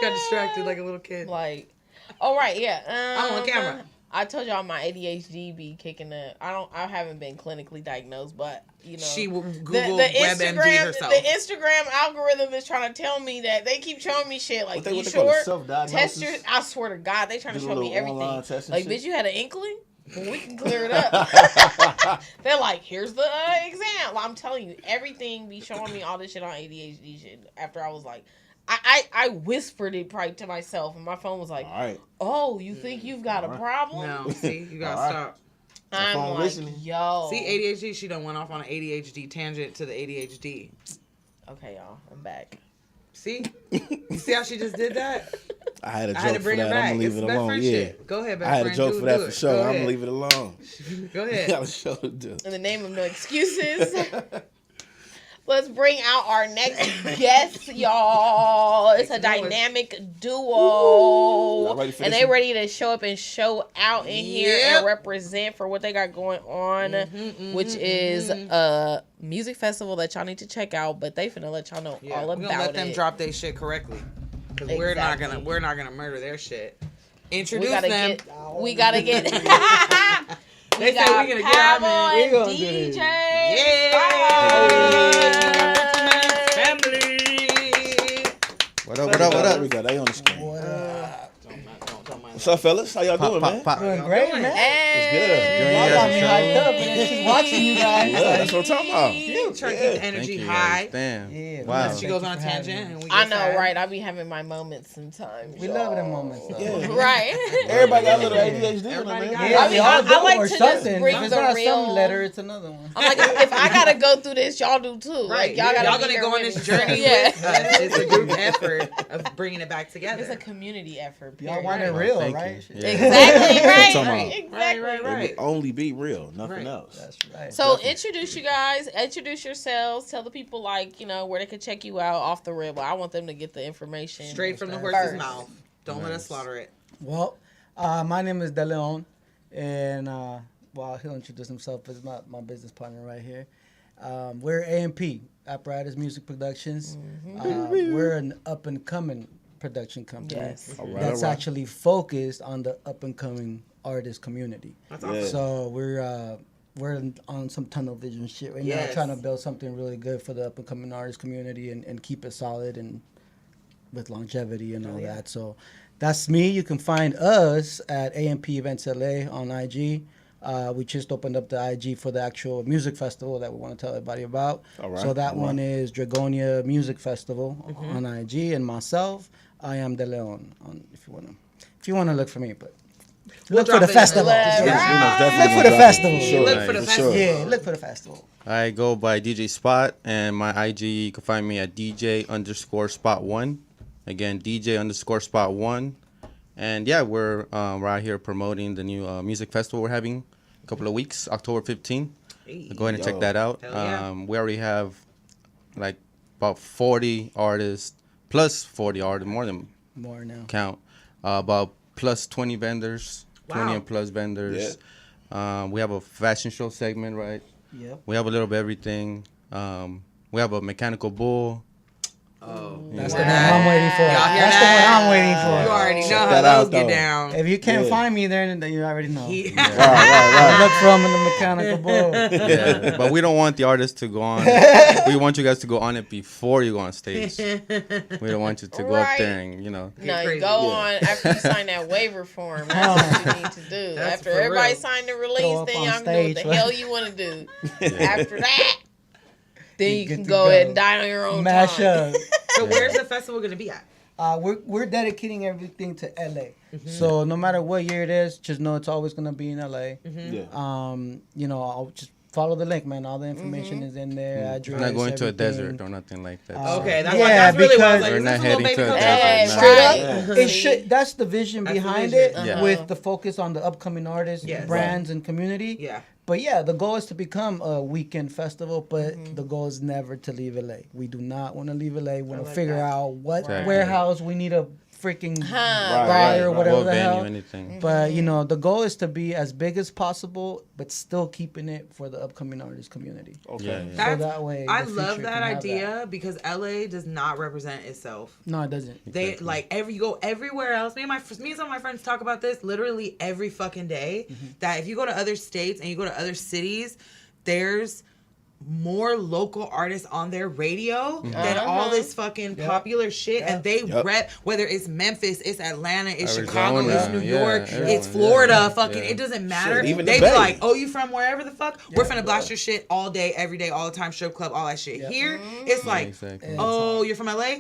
She distracted like a little kid. Like, oh right, yeah. I'm on camera. I told y'all my ADHD be kicking it. I haven't been clinically diagnosed, but you know, She will the Google WebMD herself. the Instagram algorithm is trying to tell me that they keep showing me shit like, you sure? Test your. I swear to God, they trying to show me everything. Like, bitch, you had an inkling. Well, we can clear it up. They're like, here's the exam. Well, I'm telling you, everything be showing me all this shit on ADHD shit. After I was like, I whispered it probably to myself, and my phone was like, All right. "Oh, you think you've got a problem?" No, see, you gotta All right. stop. I'm phone like, listening. yo. See, ADHD, she done went off on an ADHD tangent to the ADHD. Okay, y'all, I'm back. See? You see how she just did that? I had a I had to joke for bring her that. I'm back. gonna leave It's it best alone. friend Yeah. shit. Go ahead, best I had a friend. joke Do for it, that do for it. sure. Go I'm gonna ahead. leave it alone. Go I ahead. got a show to do. In the name of no excuses, let's bring out our next guest, y'all. It's a Make some noise. dynamic Y'all duo, ready for and this they one? ready to show up and show out in here Yep. and represent for what they got going on, which is a music festival that y'all need to check out. But they finna let y'all know Yeah, all we're about gonna let them it. drop their shit correctly. Because Exactly. we're not gonna murder their shit. We Introduce gotta them. get. We gotta get. They we say we got gonna get our Pablo man. and We gonna do DJ. this. Family. What up, what up, what up? We got they on the screen. Don't mind What's up, fellas? How y'all doing, man? Doing great, man. Hey. Y'all got me Show. hyped up, man. Just watching you guys. Yeah, that's what I'm talking about. Try to Yeah. keep the energy Thank you, high. guys. Damn. Yeah, Wow. Unless she goes on a tangent and we get I know, sad. right? I be having my moments sometimes. We love them moments, though. Yeah. Right. Everybody got a little ADHD on Everybody them, got man. it. Yeah, I we mean, all I do like or to just something. bring If it's the not real- some letter, it's another one. I'm like, if I gotta go through this, y'all do too. Right. Like, y'all gotta y'all be gonna here go on with this me. journey Yeah. with us. It's a group effort of bringing it back together. It's a community effort. Y'all period. want it Oh, real, thank right? you. Yeah. Exactly, That's what I'm right? talking about. Exactly. Right, It right. would only be real, nothing Right. else. That's right. So introduce you guys, introduce yourselves, tell the people like, you know, where they can check you out off the rip. I want them to get the information. Straight from the First. horse's mouth. Don't let us Nice. slaughter it. Well, my name is De Leon, and well, he'll introduce himself as my business partner right here. We're AMP, Apparatus Music Productions. We're an up-and-coming production company Yes. All right, that's all right. actually focused on the up-and-coming artist community. That's Yeah. awesome. So we're on some tunnel vision shit right now, Yes. trying to build something really good for the up-and-coming artist community and keep it solid and with longevity and all yeah. that. So that's me. You can find us at AMP Events LA on IG. We just opened up the IG for the actual music festival that we want to tell everybody about. All right, So that all one right. is Dragonia Music Festival Mm-hmm. on IG, and myself, I am De Leon. If you wanna look for me, but look for drop the it in festival. the- Right. We most definitely Look for gonna the drop it. festival. For sure, Look for the for festival. sure. Yeah, look for the festival. I go by DJ Spot, and my IG, you can find me at DJ_Spot1. Again, DJ_Spot1. And yeah, we're right here promoting the new music festival we're having a couple of weeks, October 15th. Hey. Go ahead and Yo. check that out. Hell yeah. We already have like about 40 artists, plus 40 artists, more than More now. count. About plus 20 vendors, 20 Wow. and plus vendors. We have a fashion show segment, right? Yep. We have a little bit of everything. We have a mechanical bull. Oh, That's Yeah. the one I'm waiting for. Y'all hear That's that? the one I'm waiting for. You already know Check how that those out, get though. down. If you can't Yeah. find me there, then you already know. He- Right. Look from the mechanical bull. Yeah, but we don't want the artist to go on. We want you guys to go on it before you go on stage. We don't want you to go up Right. there and No, Get you crazy. go Yeah. on after you sign that waiver form. That's what you need to do. That's After for everybody real. signed the Throw release, up then on y'all can do what stage, the right? hell you want to do. After that, then You you get can to go go. ahead and die on your own Mash time. up. So where's the festival gonna be at? We're dedicating everything to LA. So no matter what year it is, just know it's always gonna be in LA. Yeah. You know, I'll just follow the link, man. All the information is in there. Address. We're not going to a everything. desert or nothing like that. Okay, that's, Yeah, that's really what I was because- like. We're Is not this a little heading baby to a Coachella? desert. Straight Right. up, Yeah. it should. That's the vision That's the behind vision. it, Yeah. with the focus on the upcoming artists, Yes. brands, and community. Yeah. But yeah, the goal is to become a weekend festival, but Mm-hmm. the goal is never to leave LA. We do not want to leave LA. We want to like figure that. out what Exactly. warehouse we need a freaking Huh. buy or right. whatever What the venue, hell. anything. But you know, the goal is to be as big as possible, but still keeping it for the upcoming artist community. Okay. Yeah, yeah. So That's- that way, I the love future that can have idea because LA does not represent itself. No, it doesn't. They Exactly. like you go everywhere else. Me and some of my friends talk about this literally every fucking day. That if you go to other states and you go to other cities, there's more local artists on their radio than all this fucking popular shit, and they Yep. rep whether it's Memphis, it's Atlanta, it's Arizona, Chicago, it's New yeah, York, everyone, it's Florida. yeah. Fucking, Yeah. it doesn't matter. Shit, even the they be Bay. like, "Oh, you from wherever the fuck? We're finna blast your shit all day, every day, all the time. Strip club, all that shit." Here, it's like, Exactly. "Oh, you're from LA."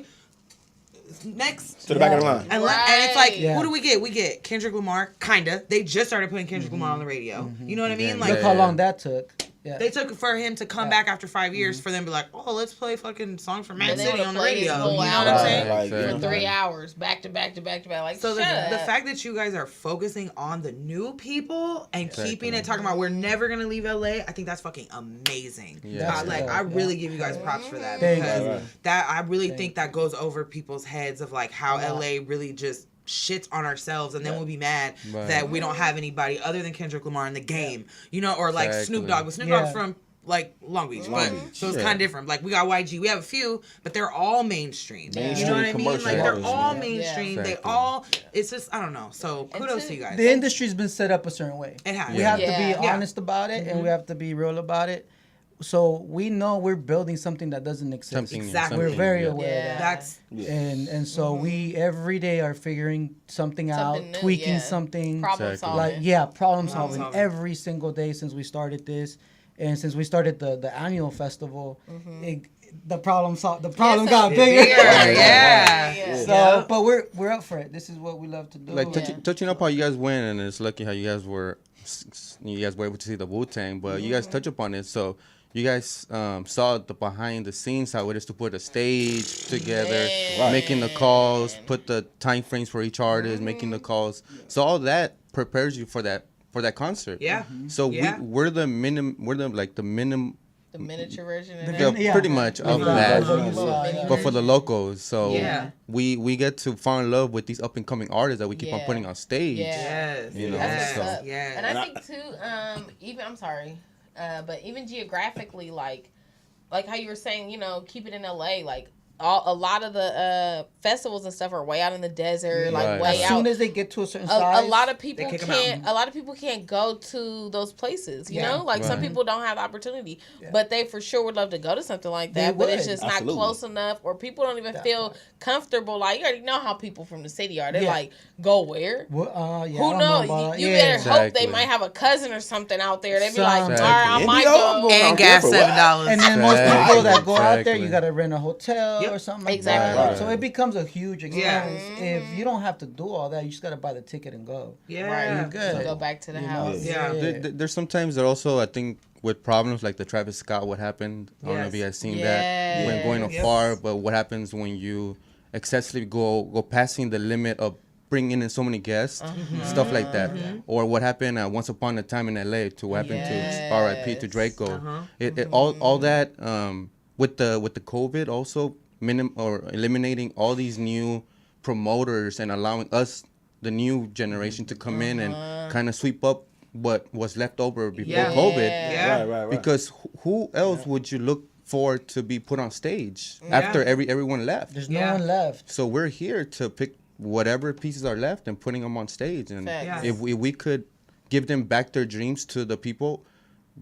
Next, To the back of the line. and it's like, Yeah. who do we get? We get Kendrick Lamar, kinda. They just started putting Kendrick Lamar on the radio. You know what I mean? Yeah, Like, Look how long that took. Yeah. they took for him to come back after 5 years for them to be like, oh, let's play fucking songs from Man And they City would've on the played his radio. whole You know what album. I'm saying? Like, Exactly. For 3 hours, back to back to back to back. Like, So the shut up. fact that you guys are focusing on the new people and Exactly. keeping it, talking about we're never gonna leave LA, I think that's fucking amazing. Yeah. I, like, That's I dope, really give you guys props for that Thank because you. Right. that I really think that goes over people's heads of like how LA really just shits on ourselves, and then we'll be mad Right. that we don't have anybody other than Kendrick Lamar in the game, you know, or like Exactly. Snoop Dogg. But Snoop Yeah. Dogg's from like Long Beach, but Beach, so it's yeah. kind of different. Like we got YG, we have a few, but they're all mainstream. You Mainstream know what I mean? commercial Like they're artists, all yeah. mainstream. They Exactly. all. It's just I don't know. So kudos to- to you guys. The industry's been set up a certain way. It has. We have to Yeah. be Yeah. honest about it, and we have to be real about it. So we know we're building something that doesn't exist. Something new, Exactly. We're something very new. aware Yeah. of that. That's And so we every day are figuring something out, Something new, tweaking yeah. something. Problem Exactly. solving. Like problem solving solving. every single day since we started this, and since we started the annual festival, the problem Yes, got it's bigger. bigger. Yeah. Yeah. So, Yeah. but we're up for it. This is what we love to do. Like Yeah. touching up how you guys went, and it's lucky how you guys were able to see the Wu-Tang, but you guys touch upon it. So you guys saw the behind the scenes how it is to put a stage together, Right. making the calls, put the time frames for each artist, making the calls. So all that prepares you for that concert. Yeah. So Yeah. we're the minimum. The miniature version of Yeah, that. Yeah. pretty much of Yeah. that. Yeah. But for the locals, so Yeah. we get to fall in love with these up and coming artists that we keep on Yeah. putting on stage. Yeah. Yes. You know, That's yes. what's so- up. Yes. And I think too, even I'm sorry, but even geographically, like how you were saying, you know, keep it in LA, like a lot of the festivals and stuff are way out in the desert, like Right. way As out. soon as they get to a certain A size, lot of people kick 'em out. can't. A lot of people can't go to those places. You Yeah. know, like some Right. people don't have the opportunity, but they for sure would love to go to something like They that. But it's would. just Absolutely. not close enough, or people don't even feel comfortable. Like you already know how people from the city are. They're Yeah. like, go where? Well, yeah, Who I don't knows? about that. You Yeah. better hope they Exactly. might have a cousin or something out there. They'd be like, all right, Exactly. I might Indio? go. And gas $7. And then most Exactly. people that go out there, Exactly. you got to rent a hotel Yep. or something like Exactly. that. Right. So it becomes a huge Yeah. expense. If you don't have to do all that, you just got to buy the ticket and go. Yeah. Right. You're good. Go back to the You know? house. Yeah. There's sometimes that also I think with problems like the Travis Scott what happened. I don't know if you guys seen that when going Yes. afar, but what happens when you excessively go passing the limit of bringing in so many guests, stuff like that, or what happened once upon a time in LA to what happened to R.I.P. to Draco. It all that with the COVID also eliminating all these new promoters and allowing us the new generation to come in and kind of sweep up what was left over before Yeah. COVID. Yeah. Right. Because who else would you look for to be put on stage after everyone left. There's no one left. So we're here to pick whatever pieces are left and putting them on stage. And Facts. if we could give them back their dreams to the people,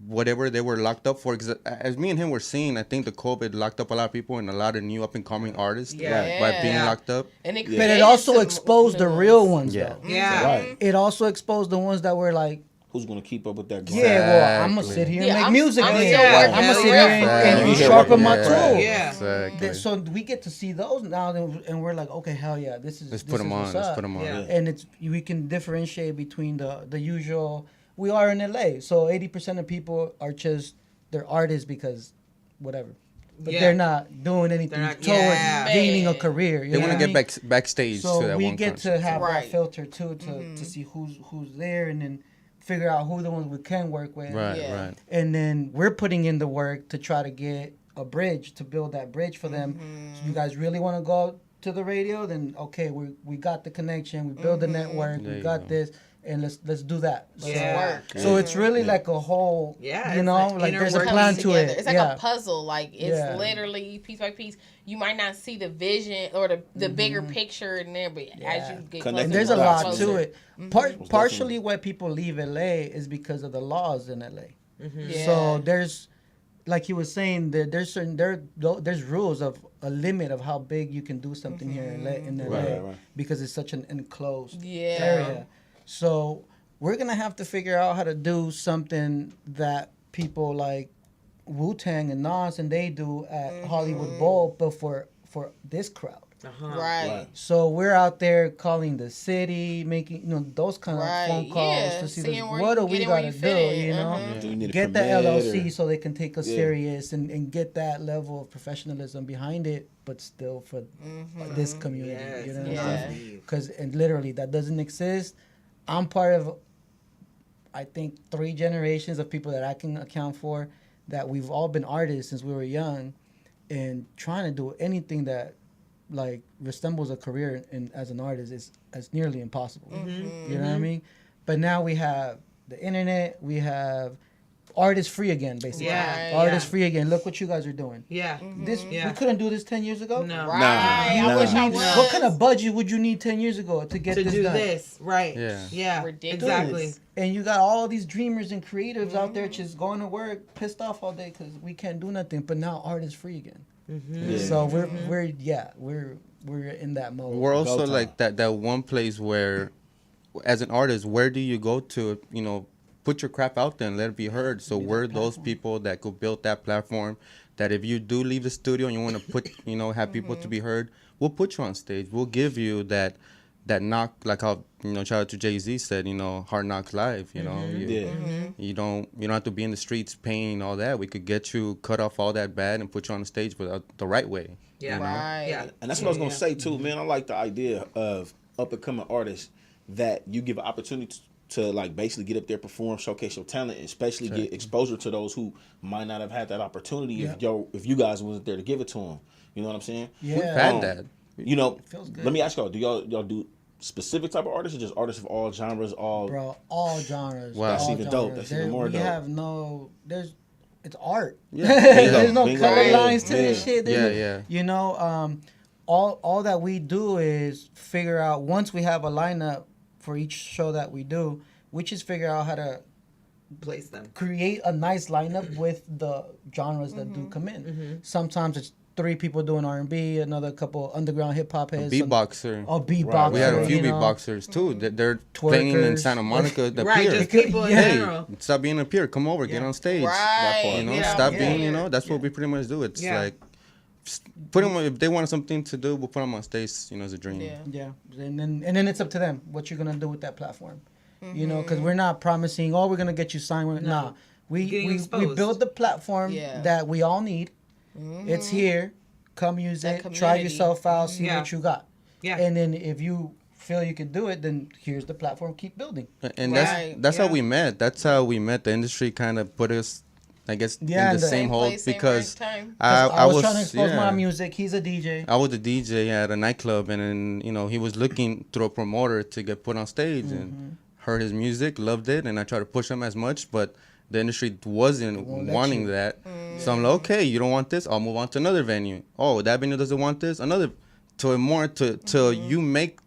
whatever they were locked up for. Because as me and him were seeing, I think the COVID locked up a lot of people and a lot of new up and coming artists by being locked up. And But it also exposed the real ones, though. Yeah. Right. It also exposed the ones that were like, Who's gonna keep up with that? grind? yeah, well, I'm gonna sit here and make music. I'm then. still working I'm gonna for sit real here for and real. sharpen my Yeah. tool. Yeah. Exactly. So we get to see those now, and we're like, okay, hell yeah, this is. Let's this put them is on. what's Let's up. put them on. Yeah. And we can differentiate between the usual. We are in LA, so 80% of people are just they're artists because whatever, but Yeah. they're not doing anything They're not- towards yeah. gaining a Man. career. You They know want what to I get mean? backstage to So that we one get concert. to have Right. that filter too to see who's there, and then figure out who the ones we can work with. Right, Yeah. right. And then we're putting in the work to try to get a bridge, to build that bridge for them. So you guys really want to go to the radio? Then okay, we got the connection, we build the network, There we you got go. this, and let's do that. Yeah. So it's really like a whole, Yeah, you it's know, like like inner there's a working plan to together. it. It's like yeah. a puzzle. Like it's Yeah. literally piece by piece. You might not see the vision or the bigger picture in there, but as you get closer, And there's a closer, lot closer. to it. Partially why people leave LA is because of the laws in LA. Yeah. So there's, like he was saying, there's rules of a limit of how big you can do something here in LA, Right. because it's such an enclosed Yeah. area. So we're gonna have to figure out how to do something that people like Wu-Tang and Nas and they do at Hollywood Bowl, but for this crowd. Right. So we're out there calling the city, making those kind of Right, phone calls yeah, to see seeing where what you do we get in, where gotta you do, fit in, you know? Do we need a Get the permit LLC or- so they can take us Yeah. serious and get that level of professionalism behind it, but still for this community, Yes, you know? yeah. Because literally that doesn't exist. I'm part of, I think, 3 generations of people that I can account for that we've all been artists since we were young, and trying to do anything that like resembles a career as an artist is as nearly impossible. You know what I mean? But now we have the internet, we have artists free again, basically. Yeah. Artists free again. Look what you guys are doing. Yeah. This Yeah. we couldn't do this 10 years ago. No. Right. Nah, I wish I nah. was. What kind of budget would you need 10 years ago to get To this do done? this, right? Yeah. Yeah. Ridiculous. Exactly. And you got all these dreamers and creatives out there just going to work, pissed off all day because we can't do nothing. But now art is free again. Yeah. So we're in that mode. We're also Go time. like that one place where, as an artist, where do you go to, put your crap out there and let it be heard? So we're those people that could build that platform, that if you do leave the studio and you want to put, have people to be heard, we'll put you on stage. We'll give you that knock, like how, shout out to Jay-Z said, Hard Knocks Live, You don't have to be in the streets paying all that. We could get you cut off all that bad and put you on the stage, but the right way. Yeah. Right. Yeah. And that's what I was gonna say too, man. I like the idea of up and coming artists that you give an opportunity to like basically get up there, perform, showcase your talent, and especially get exposure to those who might not have had that opportunity if you guys wasn't there to give it to them. You know what I'm saying? Yeah. We've had that. Feels good. Let me ask y'all: do y'all do specific type of artists, or just artists of all genres? Bro, all genres. Wow. That's all even dope. genres. That's even more we dope. have it's art. Yeah. There's no Bingo. color Yeah. lines to this Yeah. shit. Yeah. All that we do is figure out, once we have a lineup for each show that we do, we just figure out how to Place them. create a nice lineup with the genres that do come in. Sometimes it's 3 people doing R&B, another couple underground hip hop heads. Beatboxer. A beatboxer. We had a few you know. beatboxers too. They're playing in Twerkers. Santa Monica. The Right. pier. Just people in Yeah. general. Stop being a peer. Come over. Get on stage. Right. Yeah. Stop Yeah. being. That's what we pretty much do. It's Yeah. like put them. If they want something to do, we'll put them on stage. It's a dream. Yeah. Yeah, and then it's up to them what you're gonna do with that platform, because we're not promising, we're gonna get you signed. Nah, we Getting we exposed. build the platform Yeah. that we all need. It's here. Come use That it. Try community. yourself out. See Yeah. what you got. Yeah. And then if you feel you can do it, then here's the platform. Keep building. And Right. that's how Yeah. we met. That's how we met. The industry kind of put us, I guess, Yeah, in and the the- same Same hole place, same because right time. I was trying to expose yeah. my music. He's a DJ. I was a DJ at a nightclub, and then he was looking through a promoter to get put on stage, and heard his music, loved it, and I tried to push him as much. But the industry wasn't won't let wanting you. that. So I'm like, okay, you don't want this, I'll move on to another venue. Oh, that venue doesn't want this, another. Till you make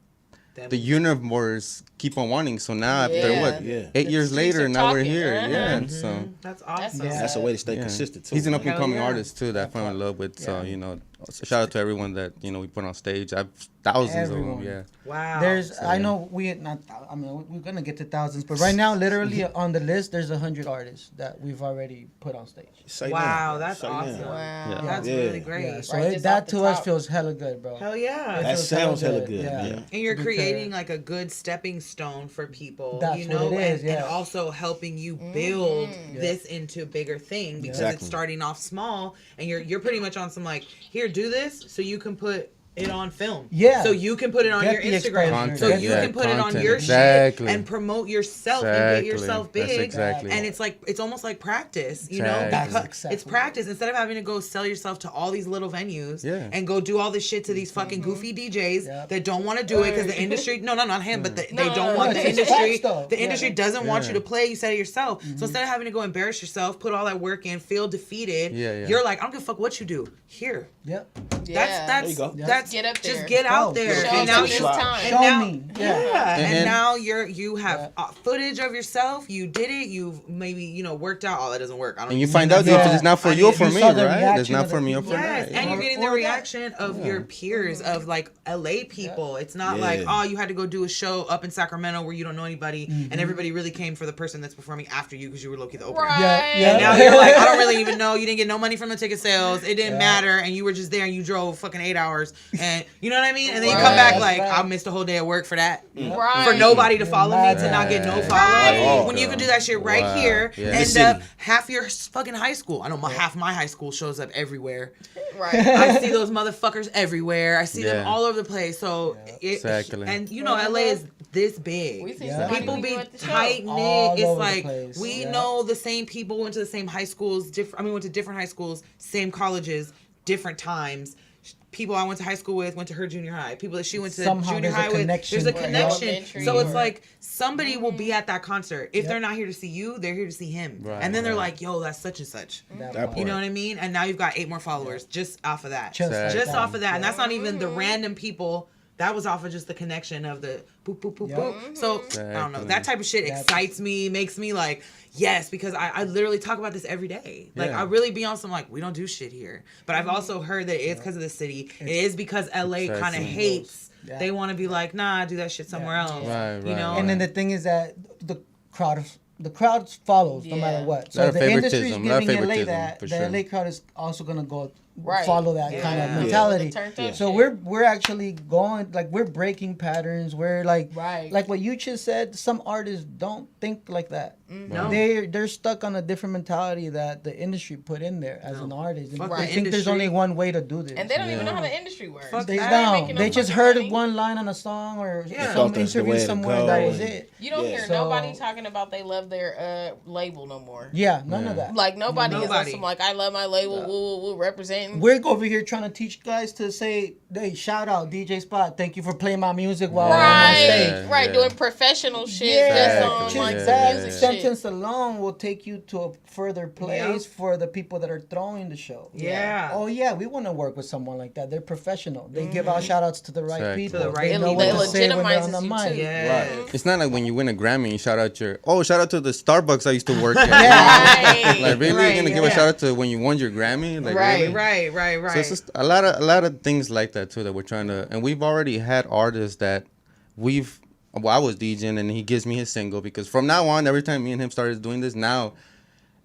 Them- the universe keep on wanting. So now after Yeah. what, Yeah. 8 years streets later, are now we're talking. here. Uh-huh. Yeah, Mhm. so. That's awesome. Yeah. That's a way to stay Yeah. consistent too. He's an up and coming Hell yeah. artist too that I fell in love with. So Yeah. you know, shout out to everyone that we put on stage. I've thousands Everyone. of them. Yeah. Wow. There's, I yeah. know we're gonna get to thousands, but right now, literally on the list, there's 100 artists that we've already put on stage. Say Wow, now. that's Say now. awesome. Wow. Yeah. That's Yeah. really great. Yeah, so Right, just that off the to us top. feels hella good, bro. Hell yeah. It That feels sounds hella good, yeah. man. And you're Because- creating like a good stepping stone for people, That's you know, what it is, and yeah. also helping you build Yeah. this into a bigger thing because Exactly. it's starting off small, and you're pretty much on some like, here, do this so you can put it on film. Yeah. So you can put it on Get your the Instagram. exposure. So you Yeah, can put it on content, your exactly. shit and promote yourself and get Exactly. yourself That's big. exactly. And it's like it's almost like practice, you know? Exactly. That's Because exactly it's practice. Instead of having to go sell yourself to all these little venues Yeah. and go do all this shit to these fucking goofy DJs Yep. that don't want to do it because the industry no, not him, but they No, don't no, want no, the it's industry. facts, though. The industry Yeah. doesn't want you Yeah. to play. You said it yourself. So instead of having to go embarrass yourself, put all that work in, feel defeated, Yeah, yeah. you're like, I don't give a fuck what you do. Here. Yep. Yeah. That's There you go. that's Get up there. just get out Go. there. Show And us now what it's you time. and Show now- me. Yeah, Yeah. and And- now you have footage of yourself. You did it. You've maybe worked out. Oh, that doesn't work. I don't. And you need find that out Yeah. if it's not for I you or need- for You me, saw the right? It's reaction not of for the me or people. for Yes, me. and you're Or- getting the or that. reaction of your peers, of like LA people. It's not Yeah. like, oh, you had to go do a show up in Sacramento where you don't know anybody, Mm-hmm. and everybody really came for the person that's performing after you because you were low-key the opener. Right. Yeah. And now you're like, I don't really even know. You didn't get no money from the ticket sales. It didn't matter, and you were just there, and you drove fucking 8 hours, and you know what I mean. And then you come back Right. like, Right. I missed a whole day of work for that. Right. For nobody to follow me, to not get no Right. follow. Right. When you can do that shit right Wow. here, Yeah. end City. up half your fucking high school. I know half my high school shows up everywhere. Right. I see those motherfuckers everywhere. I see them Yeah. all over the place. So Exactly. and you know, LA is this big. We see Yeah. somebody People we be knew at the show. tight All knit. It's over the like place. we Yeah. know the same people, went to the same high schools. Went to different high schools, same colleges, different times. People I went to high school with went to her junior high. People that she went to Somehow junior there's a high with. connection. There's a Right. connection. Elementary So it's or- like somebody will be at that concert. If Yep. they're not here to see you, they're here to see him. Right, And then they're right. like, yo, that's such and such. That That part. You know what I mean? And now you've got 8 more followers just off of that. Just like Just that. off of that. And that's not even the random people. That was off of just the connection of the boop, boop, boop, Yep. boop. So, I don't know. Exactly. That type of shit That's- excites me, makes me like, yes, because I literally talk about this every day. Like, Yeah. I really be on some, like, we don't do shit here. But I've also heard that it's because of the city. It is because LA kind of Exactly. hates. Yeah. They want to be like, nah, do that shit somewhere else. Right, You right, know? right. And then the thing is that the crowd follows no Yeah. matter what. Lot So of if the industry's favoritism, lot of giving LA favoritism, that, for the sure. LA crowd is also gonna go Right. follow that kind of Yeah. mentality. Turned up So shit. we're actually going like we're breaking patterns. We're like Right. like what you just said. Some artists don't think like that. No. They're stuck on a different mentality that the industry put in there as No. an artist. And Fuck they the think there's industry. only one way to do this. And they don't even Yeah. know how the industry works. Fuck They that. don't. making no They just fucking heard money. one line on a song or Yeah. some Thought that's the interview way to somewhere. go. That was it. You don't Yeah. hear So- nobody talking about they love their label no more. Yeah, none of that. Like nobody is on Nobody. some like I love my label, woo, representing. We're over here trying to teach guys to say, "Hey, shout out DJ Spot. Thank you for playing my music while I'm on Right, stage." Yeah, right, yeah. doing professional shit Yeah, just on just like yeah, that music sentence shit. alone will take you to a further place for the people that are throwing the show. Yeah. Oh yeah, we want to work with someone like that. They're professional. They give out shout outs to the right Exactly. people. To the right they know people. what It to say when they're on legitimizes the you, mic. too. Yeah. Right. It's not like when you win a Grammy, you shout out shout out to the Starbucks I used to work at. Right. Like really, Right, you're gonna give yeah. a shout out to when you won your Grammy? Like Right. really? Right. So it's just a lot of things like that too that we're trying to, and we've already had artists that I was DJing and he gives me his single because from now on, every time me and him started doing this, now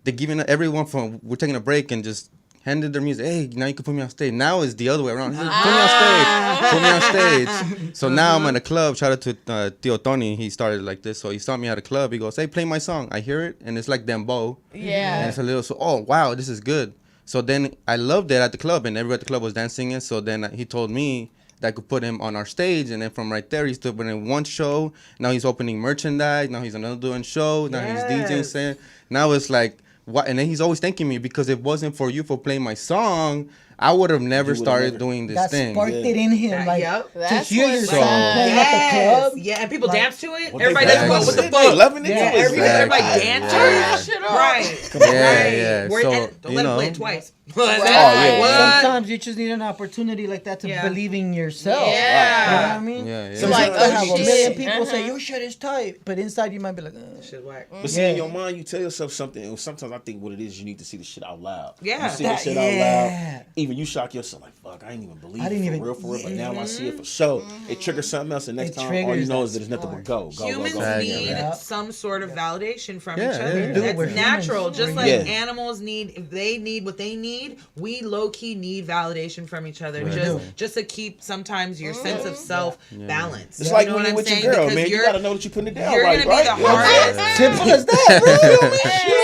they're giving everyone we're taking a break and just handed their music. Hey, now you can put me on stage. Now it's the other way around. Put me on stage. Put me on stage. So now I'm at a club. Shout out to Tio Tony. He started like this. So he saw me at a club. He goes, "Hey, play my song." I hear it and it's like dembow. And Yeah. it's a little oh wow, this is good. So then I loved it at the club and everybody at the club was dancing it. So then he told me that I could put him on our stage, and then from right there he's still in one show. Now he's opening merchandise. Now he's another doing show. Now he's DJing. Yes. Saying now it's like what? And then he's always thanking me because if it wasn't for you for playing my song, I would have never would've started never- doing this That thing. sparked it in him, like Yep. to That's hear what- your So- song playing at the club. Yeah, and people Like- dance to it. What Everybody they doesn't go, dance what the to? fuck? They loving it. Yeah, too. everybody Exactly. dance Yeah. to it. Shut up. Right. Yeah, Right. yeah. Where- So, and don't you let know. it play it twice. yeah. What? Sometimes you just need an opportunity like that to Yeah. believe in yourself. Yeah. You know what I mean? Yeah, yeah. So Like, you oh, could have a shit. million people say Uh-huh. your shit is tight, but inside you might be like, Shit whack. But see, Yeah. in your mind, you tell yourself something. And sometimes I think what it is, you need to see the shit out loud. Yeah. You see the That- shit yeah. out loud. Even you shock yourself like, fuck, I ain't even believe I didn't it even- for real. But now I see it for sure. It triggers something else, and next It time, all you triggers know that is that there's nothing but go. Humans need Yeah. some sort of validation from Yeah, each other. yeah, yeah. Dude, That's we're natural. humans. Just We're like humans. animals need, if they need what they need, we low key need validation from each other. Right. Just to keep sometimes your sense of self balanced. It's You like know when what you're I'm with your saying? girl, Because man. You you're- gotta know that you're putting it down You're right, gonna be right? the hardest. simple as that, bro. You know what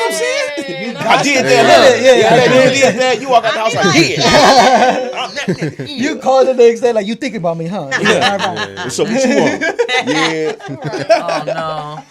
I'm saying? No, I did Yeah, that. yeah, You did that. You walk out the house like, yeah. I'm that nigga. You call the next day like you thinking about me, huh? Yeah. All right. So what you want? Yeah. Oh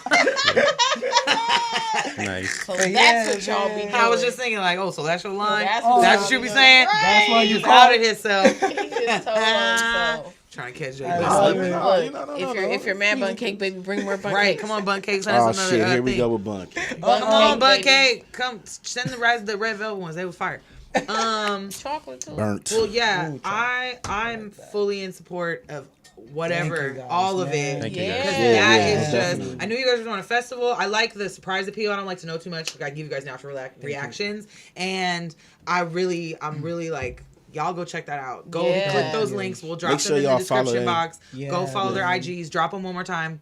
Nice. So But that's yeah, what y'all be doing. no. I was just thinking like, oh, so that's your line? that's That's, what what you be y'all saying? doing. That's why He you just call outed himself. He just told on himself. Trying to catch Jay. I West love slipping. it. Look, if you're mad bun cake, baby, bring more bun Right, cakes. come on, bun cakes. Oh That's another shit! Here we thing. go with Bunk. Come Bun on, bun baby. cake. Come send the red velvet ones. They were fire. Chocolate too. Burnt. Well, yeah, Ooh, I'm fully in support of whatever, Thank you, guys, all of man. it. Thank you, Yeah. guys. Because Yeah, that yeah, is just. definitely. I knew you guys were doing a festival. I like the surprise appeal. I don't like to know too much. I give you guys natural reactions, and I'm really like. Y'all go check that out. Go Yeah. click those links. We'll drop Make sure them in the y'all follow description them. box. Yeah, Go follow their man. IGs. Drop them one more time.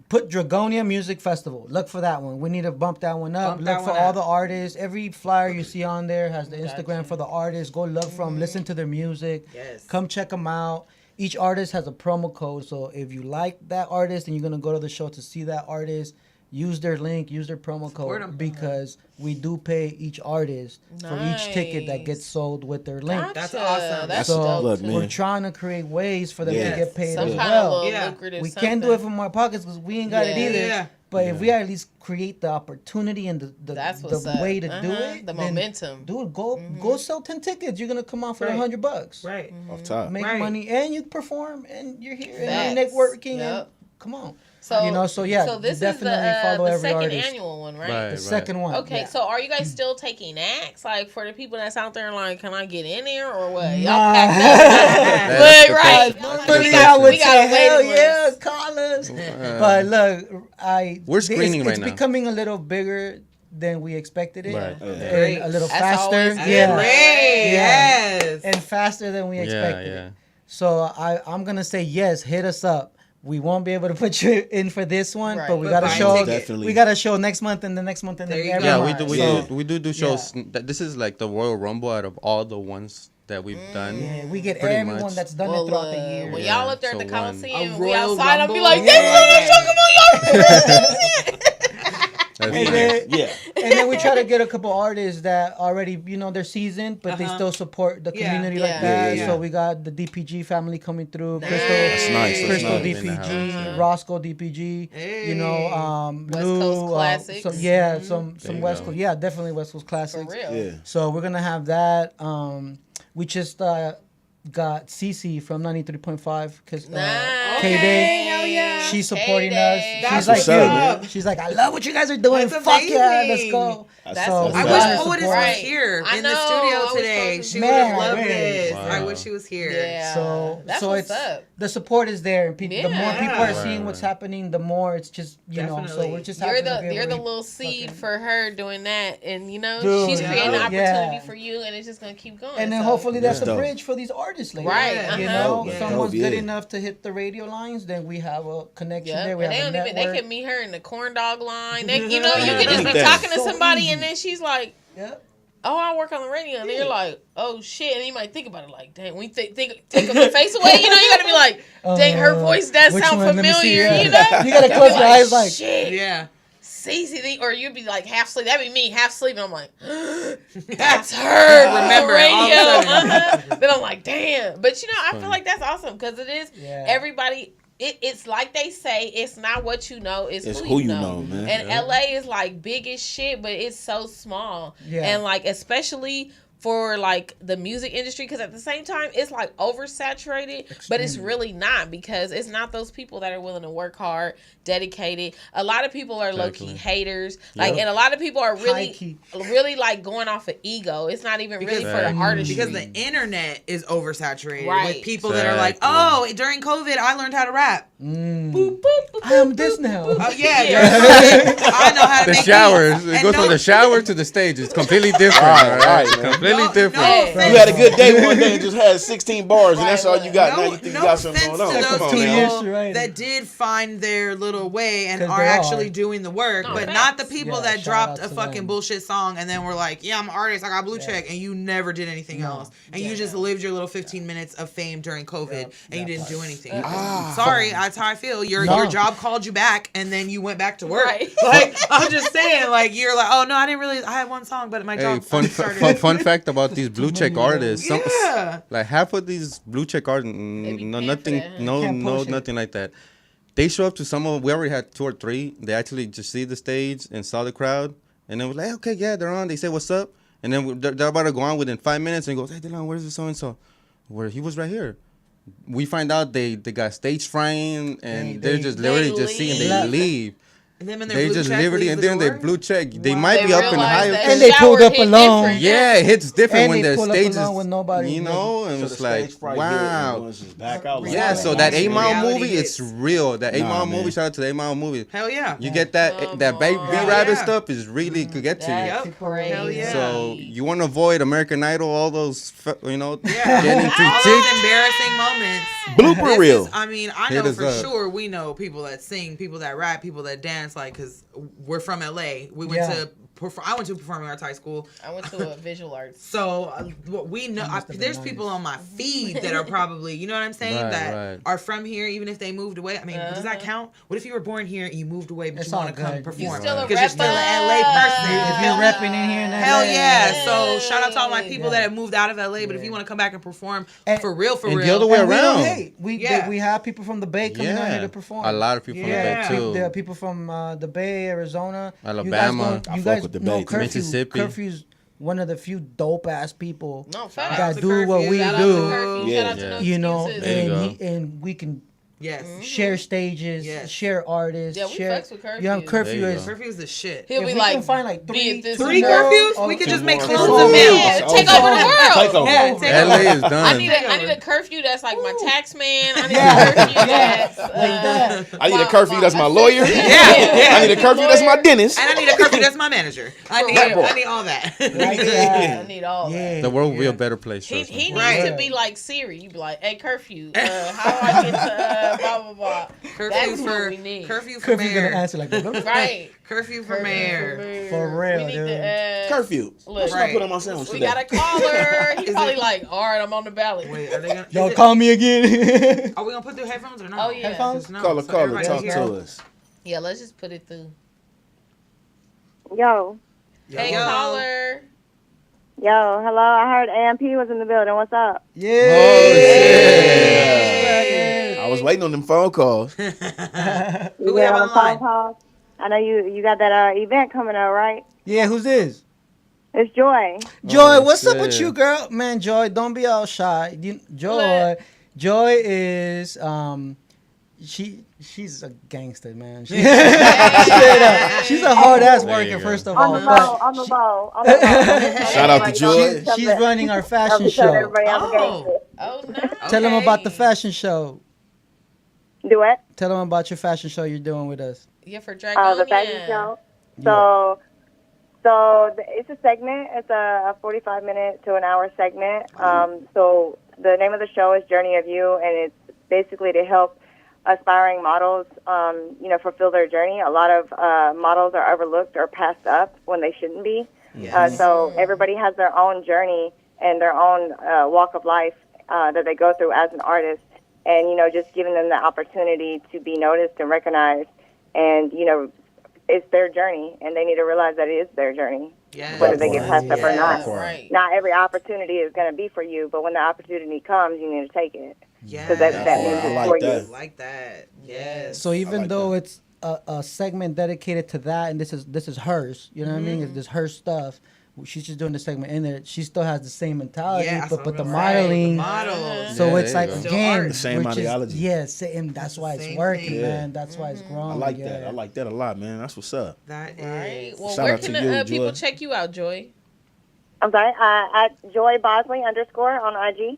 Put Dragonia Music Festival. Look for that one. We need to bump that one up. Bump that Look for one all up. the artists. Every flyer you see on there has the Gotcha. Instagram for the artists. Go look for them. Listen to their music. Yes. Come check them out. Each artist has a promo code. So if you like that artist and you're going to go to the show to see that artist, use their link, use their promo Support code 'em. because we do pay each artist for each ticket that gets Nice. sold with their link. That's Gotcha. awesome. That's So dope. Look, too. man. we're trying to create ways for them Yes. to get paid Some as kind well. of little Yeah. lucrative We something. can't do it from our pockets because we ain't got it Yeah. either. Yeah. But if we at least create the opportunity and That's the what's up. way to do Uh-huh. it, The then, momentum. dude, go sell 10 tickets. You're gonna come out for Right. $100. Right. Off top. Make Right. money and you perform and you're here and Facts. you're networking. Yep. And, come on. So You know, so yeah, So this definitely is follow the every second artist. annual one, right? Right. The second one. Okay, yeah. so are you guys still taking acts? Like for the people that's out there, like, can I get in there or what? Y'all Nah. packed That's up. the Look, right. Normally question. I would We got say, a hell waiting yeah, list. call us. But look, We're screening it's right now. becoming a little bigger than we expected it. Right. And Great. a little That's faster. always good. Yeah. Great. Yeah. Yes. And faster than we Yeah, expected. yeah. So I'm gonna say yes, hit us up. We won't be able to put you in for this one, Right. but we But got a buy a show. ticket. Definitely. We got a show next month and the next month and There then you every go. Yeah, month. we So, do shows. This is like the Royal Rumble out of all the ones that we've done. yeah, we get Pretty everyone much. that's done Well, it throughout the year. when Yeah, y'all up there at so the one- Coliseum, A we Royal outside, I'll be Rumble? like, Yeah. this is what y'all That's And nice. then, Yeah. and then we try to get a couple artists that already, they're seasoned, but they Uh-huh. still support the Yeah. community Yeah. like that. Yeah. So we got the DPG family coming through. Nice. Crystal, That's nice, that's Crystal nice. DPG, In the house, yeah. Roscoe DPG. Hey. West Lou, Coast classics. So yeah, Mhm. some There you West go. Coast. Yeah, definitely West Coast For classics. real. Yeah. So we're gonna have that. We just got Cece from 93.5 because Nice. K-Day. hell yeah. She's supporting K-Day. us. That's She's like, what's up, "Yo," man. she's like, I love what you guys are doing. That's Fuck yeah, let's amazing. go. That's So what's I up. we wish gotta Poetess support. was Right. here I in the know, I studio was today. supposed She to would be. have Man, loved I this. wish. I Wow. wish she was here. Yeah. So That's so what's it's up. the support is there, and the more Yeah. people are Right, seeing what's happening, the more it's just So Definitely. we're just You're happy to the be able you're the to little seed fucking- for her doing that, and Dude, she's creating an yeah. opportunity Yeah. for you, and it's just gonna keep going. And then so. hopefully that's That's a dope. bridge for these artists later. Right, You uh-huh. know, Yeah. if someone's Dope, good yeah. enough to hit the radio lines, then we have a connection Yeah, there. We and have they a don't even network. they can meet her in the corn dog line. They, you know, you Yeah. can just be Look at talking that. to So somebody, easy. and then she's like, Yeah. "Oh, I work on the radio," and you're like, "Oh shit," and you might think about it like, "Dang, when you take her face away, you know, you gotta be like, dang, her voice does Which sound one? Let me see, familiar," yeah. you know. You gotta close your eyes like, shit. Yeah. Cece, or you'd be like half asleep. That'd be me, half asleep, and I'm like, that's her. Remember the it all of a radio. sudden. Then I'm like, damn. But you know, I feel like that's awesome because it is Yeah. everybody. It's like they say, it's not what you know, it's It's who you know. man. And Yeah. LA is like big as shit, but it's so small. Yeah. And like especially for like the music industry, because at the same time it's like oversaturated, but it's really not, because it's not those people that are willing to work hard, dedicated. A lot of people are low-key haters, like, and a lot of people are really like going off of ego. It's not even really for the artistry, because the internet is oversaturated with people that are like, oh, during COVID I learned how to rap. Boop, boop, boop, I am this now. Oh yeah, I know how to The make showers. beats. It goes from the shower to the stage. It's completely different. Right. Completely different. You had a good day one day and just had 16 bars, and that's all you got. Now you think you got something offense going on. to Come those on, man. people that did find their little way and 'Cause are they actually are. doing the work, No, but facts. not the people that shout dropped out a to fucking them. bullshit song and then were like, yeah, I'm an artist, I got blue check, and you never did anything else, and you just lived your little 15 minutes of fame during COVID, and you didn't do anything. Sorry, that's how I feel. Your job called you back, and then you went back to work. Right. Like, I'm just saying, like, you're like, oh no, I didn't really. I had one song, but my Hey, job fun fact about these blue check artists. Yeah. Like half of these blue check artists, be no, paying nothing, for that. no, Can't no, push it. nothing like that. They show up to some of. We already had 2 or 3. They actually just see the stage and saw the crowd, and then we're like, okay, yeah, they're on. They say what's up, and then they're about to go on within 5 minutes, and goes, hey, Dylan, where's the so and so? Where he was right here. We find out they got stage frying, and they're just literally just seeing. They leave. leave. And then when their They blue just check literally, leaves and the then they door. blue check. They Wow. might They be up in the realize higher. that And they shower pulled up hit alone. different. Yeah, it hits different And when they the pull up stage is, alone with nobody. you know, and So it's the like, stage probably hit, and wow. everyone's just back out. Yeah, so that 8 Mile Reality movie, hits. it's real. That 8 Nah, Mile man. movie, shout out to the 8 Mile movie. Hell yeah. You get that Come that on. B-Rabbit Yeah. stuff is really could get to you. Yep. Crazy. Hell yeah. So you want to avoid American Idol, all those, you know, Yeah. getting All too those ticked. embarrassing moments. Blooper This reel. is- I mean, I Hit know us for up. sure we know people that sing, people that rap, people that dance, like, because we're from LA. We went Yeah. I went to performing arts high school. I went to a visual arts. So what we know, must have been there's nice. people on my feed that are probably, you know what I'm saying, Right, that right. are from here, even if they moved away. I mean, does that count? What if you were born here and you moved away, but It's you want all to come good. perform? You still a Because you're still an LA person. If you're repping in here, in Hell LA, yeah! So shout out to all my people Yeah. that have moved out of LA. But if you want to come back and perform And- for real, and the other way And we don't around. hate. Yeah. We have people from the Bay coming out here Yeah, to perform. a lot of people from the Yeah. Bay too. There are people from the Bay, Arizona, Alabama. You I fuck guys with the know Bay, too. Curfew. Mississippi. Curfew's one of the few dope ass people No, Shout facts. out that to do what Curfew. we Shout out to do. Curfew. Yeah. Shout out to Yeah. No You know, Excuses. There you go. and we can Yes. share stages, Yes. share artists, Yeah, we share. fucks with Curfew. You know, There Curfew you is. go. Curfew's the shit. He'll If be we like, can find like be three- at this Three more- curfews? Oh, We could two just make more. clones Oh, of him. yeah, Oh, take yeah. over the world. Take over. Yeah, take LA over. is done. I need a curfew that's like my tax man. I need Yeah. a curfew that's like that. I need a curfew that's my lawyer. Yeah. I need a curfew that's my dentist. And I need a curfew that's my manager. I need all that. Like I that. need all that. Yeah. The world will be a better place. He trust me. needs Right. to be like Siri. You be like, hey, curfew, how do I get to blah, blah, blah. Curfew That's for what we need. curfew for Curfew's gonna mayor. answer like that. Right. Curfew for Curfew mayor. For real, We need dude. to, Curfew. What should I Right. put on my sandwich we today? got a caller. He's Is probably it- like, all right, I'm on the ballot. Wait, are they gonna? Y'all is it- call me again. Are we gonna put through headphones or not? Oh, yeah. Headphones? No, Caller, so caller, everybody talk hear. to us. Yeah, let's just put it through. Yo, Hey, Yo. caller. hello. I heard AMP was in the building. What's up? Yeah. Yeah. I was waiting on them phone calls. Who we You have been on the phone line? calls? I know you got that event coming up, right? Yeah, who's this? It's Joy. Joy, what's up with shit. you, girl? Man, Joy, don't be all shy. What? Joy is she's a gangster, man. Straight up. She's a hard ass There you worker, go. first of On all. the but low, on the low, on the low. Shout out to Joy. she's running our fashion Tell show. everybody I'm a gangster. Oh, nice. Tell them about the Okay. fashion show. Do it. Tell them about your fashion show you're doing with us. Yeah, for Dragonia. Oh, the fashion show. It's a segment. It's a 45-minute to an hour segment. So the name of the show is Journey of You, and it's basically to help aspiring models, fulfill their journey. A lot of models are overlooked or passed up when they shouldn't be. So everybody has their own journey and their own walk of life that they go through as an artist, and just giving them the opportunity to be noticed and recognized, and it's their journey, and they need to realize that it is their journey, Yes. whether they get passed up or not. Right. Not every opportunity is going to be for you, but when the opportunity comes, you need to take it. Yes. 'Cause that means I it's like for that. you. Like that. Yes. So even like though that. it's a segment dedicated to that, and this is hers, you know what I mean? It's her stuff. she's just doing the segment in there. She still has the same mentality, Yeah, but the right. modeling. The models. So Yeah, it's there like you go. Still again, art. The same we're just- ideology. Yeah, same. That's why it's Same working, thing. man. That's why it's growing. I like yeah. that. I like that a lot, man. That's what's up. That Right. is. Well, Shout where out can to the you, people Joy. check you out, Joy? I'm sorry, at Joy Bosley _ on IG.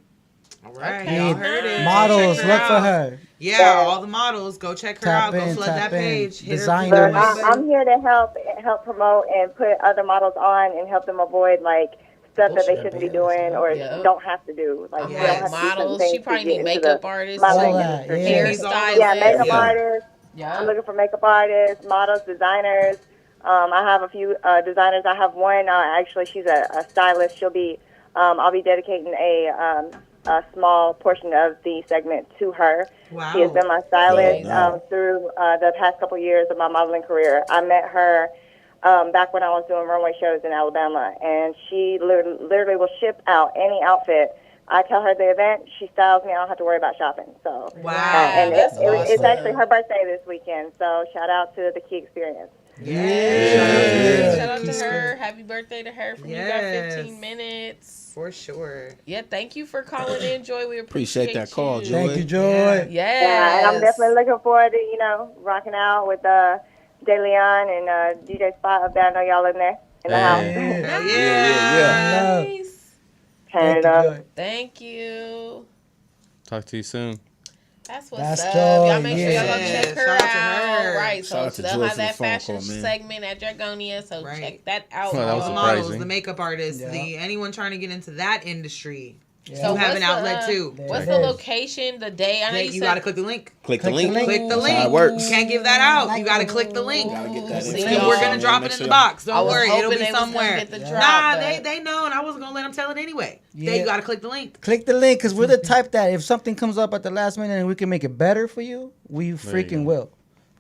All right, Okay. y'all heard it. Models, Check her look for out. her. Yeah, all the models. Go check her Tap out. Go in, flood tap that in. page. Hit her Designers. But button. I'm here to help promote and put other models on and help them avoid like stuff that they Bullshit. shouldn't be doing or Yeah. don't have to do. Like I'm they Yes. don't have to do certain models. things She to probably get need into makeup the artists, modeling All that, industry. yeah. hairstylists. Yeah, makeup Yeah. artists. Yeah. I'm looking for makeup artists, models, designers. I have a few designers. I have one. Actually, she's a stylist. She'll be. I'll be dedicating a small portion of the segment to her. Wow. She has been my stylist Wow. through the past couple years of my modeling career. I met her back when I was doing runway shows in Alabama, and she literally will ship out any outfit. I tell her the event, she styles me. I don't have to worry about shopping. So, Wow. and That's it's awesome. actually her birthday this weekend. So shout out to the Key Experience. Yeah. Shout out to her. Happy birthday to her from You Got Yes. 15 Minutes. For sure. Yeah, thank you for calling in, Joy. We Appreciate that call, you. Joy. Thank you, Joy. Yeah. Yes. Yeah, and I'm definitely looking forward to, rocking out with De Leon and DJ Spot up there. I know y'all in there in the house. Yeah. Yeah. Nice. Turn Thank it you, up. Joy. Thank you. Talk to you soon. That's what's That's up. Joy, Y'all make sure y'all go yeah. check her Shout out to out. her. Right. Shout out So to they'll Joy have for the that phone fashion call, man. segment at Dragonia. So Right. check that out. Well, that was All the y'all. models, surprising. the makeup artists, Yeah. anyone trying to get into that industry. Yeah. You have an what's outlet the, too. What's There the it is. location, the day? I know You you gotta said click the link. Click the Click the link. link. Click the That's link. how it works. You can't give that out. You gotta click the link. Gotta get that Ooh, information. And we're gonna man. drop Make it in sure the y'all- box. I Don't was worry, it'll hoping be they was gonna somewhere. get the Yeah. drop, Nah, but- they know, and I wasn't gonna let them tell it anyway. Yeah. They gotta click the link. Click the link because we're the type that if something comes up at the last minute and we can make it better for you, we freaking go. will.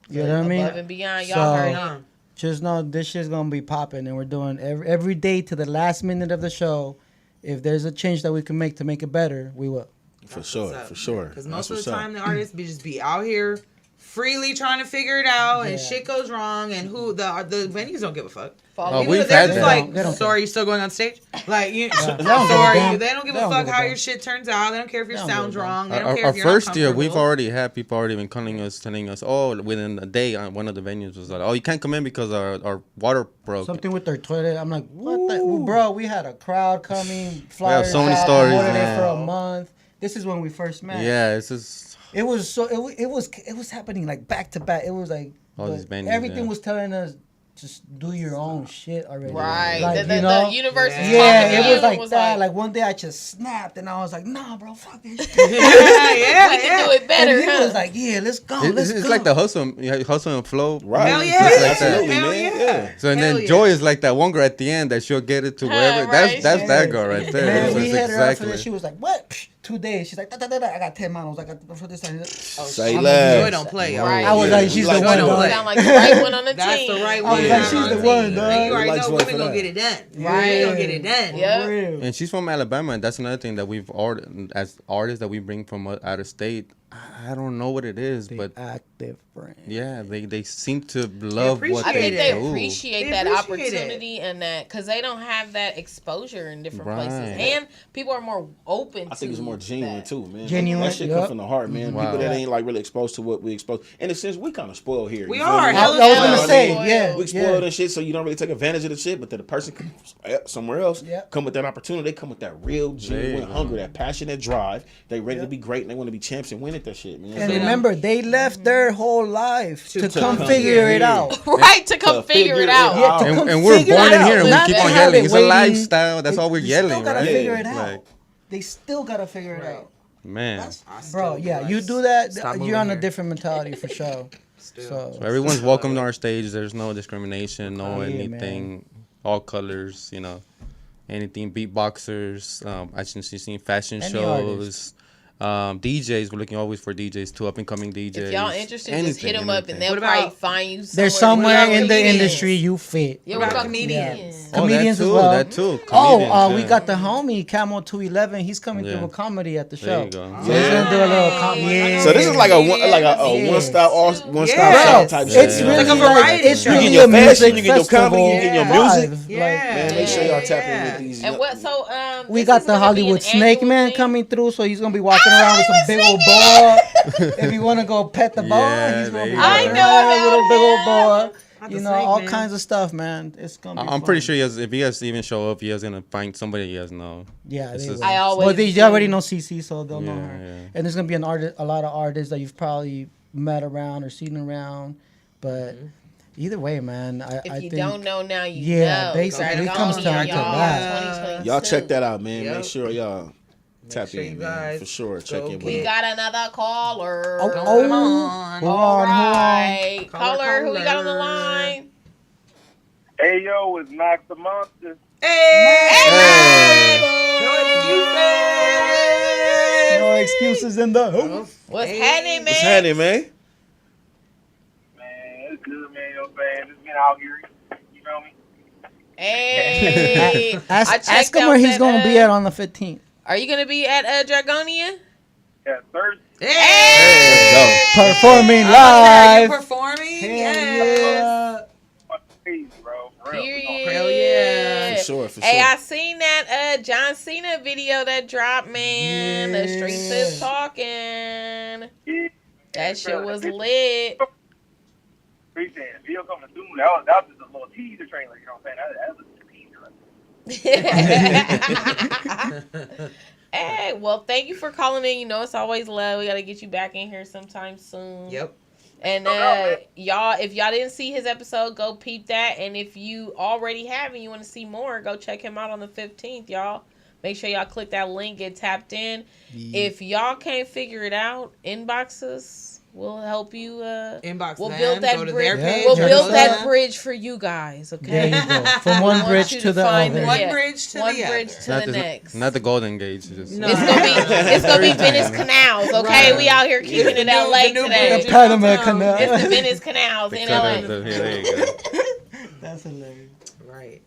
You know what I mean? Above and beyond. Y'all So- heard Right it. on. Just know this shit's gonna be popping, and we're doing every day to the last minute of the show. If there's a change that we can make to make it better, we will. For sure, for sure. Because most That's of the what's up. time, the artists just be out here freely trying to figure it out, and Yeah. shit goes wrong, and the venues don't give a fuck. Follow we've They're had just that. like, They don't so are you still going on stage? Like, you, don't give a sorry, damn. they don't give They a don't fuck give a how damn. your shit turns out. They don't care if your They don't give a sound's damn. wrong. They don't Our, care our if you're not first year, we've comfortable. already had people already been calling us, telling us, oh, within a day, one of the venues was like, oh, you can't come in because our water broke. Something with their toilet. I'm like, what the? Well, bro, we had a crowd coming, flyers. so many out, stories, promoted it man. for a month. This is when we first met. Yeah, it's just It was so it was happening like back to back. It was like All these venues, everything yeah. was telling us just do your own shit already. Right. Like, the you know? the universe is Yeah, talking to it you was like and that. Like one day I just snapped and I was like, nah, bro, fuck this shit. yeah, we can do it better. And he huh? was like, yeah, let's go, it's, let's go. like the hustle and flow. Right. Hell It's yeah. just like that. Absolutely, Hell man. yeah. Yeah. So and Hell then yeah. Joy is like that one girl at the end that she'll get it to wherever. right, That's yeah. that girl right there. Man, So we it's hit her up for exactly. this. She was like, what? Psh, 2 days. She's like, da, da, da, da. I got 10 models. I got for this time. Say Joy less. don't play, y'all. Right. I was Yeah. like, she's Like the Joy one. don't dog. play. Sound like the right one on the That's team. the right I one. was like, she's the one, dog. And you already Like know Joy women for gonna that. get it done. Right. They gonna get it done. Yeah. For real. And she's from Alabama, and that's another thing that we've as artists that we bring from out of state. I don't know what it is, but Active friend. yeah, they seem to love what I appreciate think they they do. appreciate They that appreciate it. opportunity and that because they don't have that exposure in different places, Right. and people are more open. I think it's to more genuine that. too, man. Genuine, That shit yup. come from the heart, man. Wow. People that ain't like really exposed to what we expose. In a sense, we kind of spoiled here. We you feel are. me? Hell I was yeah. gonna I say, mean, yeah. We spoiled and shit, so you don't really take advantage of the shit. But then the person come somewhere else, Yep. come with that opportunity. They come with that real, genuine you go. hunger, that passion, that drive. They ready to be great and they want to be champs and win at that shit, man. And So- remember, they left their whole life to come come figure here. it out. Right to come To figure figure it it out. out. Yeah, to come And we're figure born it in here, out. and we Not keep to on have yelling. it It's a waiting. lifestyle. That's all we're They yelling, still gotta right? figure it out. Like, They still gotta figure it out. man. Bro, yeah, you do that, Stop moving you're on a here. different mentality for sure. Still. So, Everyone's welcome to our stage. There's no discrimination, no Oh, yeah, anything. All colors, anything. Beatboxers. I've seen fashion Any shows. DJs, we're looking always for DJs too, up and coming DJs. If y'all interested, just hit them up and they'll What probably about- find you. There's somewhere somewhere to in be. the Comedians. industry you fit. Yeah, What what about about comedians? Comedians that as too, well. that too. Oh, Comedians, we yeah. got the homie Camo 211. He's coming Yeah. through with comedy at the There show. you go. So he's gonna do a little comedy. Hey. So this is like a Yeah. one stop one stop Yeah. shop type It's shit. Yeah. really Like a like variety it's show. You really get your a music fashion, you get your festival. comedy, you get your vibe. music. Yeah. Man, make sure y'all tap in Yeah. with these. And what? So We this got is the gonna be Hollywood an Snake annual Man thing? coming through, so he's gonna be walking around with some big old boa. If you want to go pet the boa, Yeah, he's gonna be there you walking go. I know around with a big old about boa. Not You the know, snake, all man. kinds of stuff, man. It's gonna be I'm pretty fun. sure if he has to even show up, he has gonna find somebody he has know. Yeah, This they is- will. I always Well, they do. already know CC, so they'll know Yeah, her. yeah. And there's gonna be a lot of artists that you've probably met around or seen around. But either way, man, I If you think don't know now, you Yeah, know. basically, it comes down to that. Y'all check that out, man. Yep. Make sure y'all tap sure in, you man. guys For sure. Check go in with We it. got another caller. Oh, Come oh. on. Who All on, who on? right. Caller, Caller, who we got on the caller. line? Hey, yo, it's Max the Monster. Hey! No excuses in the hoop. What's Hey. happening, man? What's happening, man? Man, it's good, man. You know what I'm saying? Just been out here. You feel me? Hey. I Ask checked him out where he's that, gonna be at on the 15th. Are you going to be at Dragonia? Yeah, Thursday. Hey! Performing Are you live. performing? Hell Yes. Crazy, bro. For real. Period. Hell yeah. For sure, for Hey, sure. I seen that John Cena video that dropped, man. The streets is talking. Yeah. That shit was lit. Appreciate it. Video coming soon. That was just a little teaser trailer. You know what I'm saying? That was a teaser. Hey, well, thank you for calling in. You know, it's always love. We got to get you back in here sometime soon. Yep. And y'all, if y'all didn't see his episode, go peep that. And if you already have and you want to see more, go check him out on the 15th, y'all. Make sure y'all click that link, get tapped in. If y'all can't figure it out, inboxes. We'll help you. Inbox We'll them, build that go to bridge. their page. We'll check build us that out. bridge for you guys. There Okay. you go. From one I want bridge you to the find other. One bridge to one the bridge other. to Not the the next. not the Golden Gate. Just No. It's gonna be Venice Canals. Okay, Right. we out here keeping The it new- LA the new today. bridge The Panama downtown. Canal. It's the Venice Canals the in cut LA. of the- yeah, there you go. That's hilarious. Right.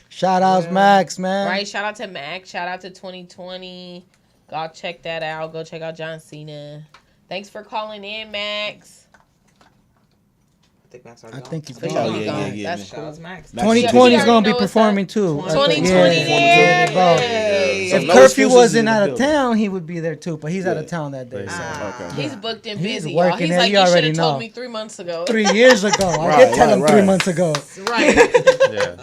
Shout outs, Max, man. Right, shout out to Max. Shout out to 2020. Go check that out. Go check out John Cena. Thanks for calling in, Max. I think Max I already think he's Think gone. Oh, he's yeah, gone. yeah, yeah, That's man. Shout out cool. to Max. 2020 is You gonna already be know what's performing up. too. 2020, Yeah. yeah. If So no Curfew excuses wasn't in the out of building. town, he would be there too. But he's out of Yeah. town that day. Right. So. Okay. He's booked and He's busy, y'all. working He's and like, you you should already have know. told me 3 months ago. 3 years ago, I Right, did tell him right, 3 right. months ago. Right. Yeah.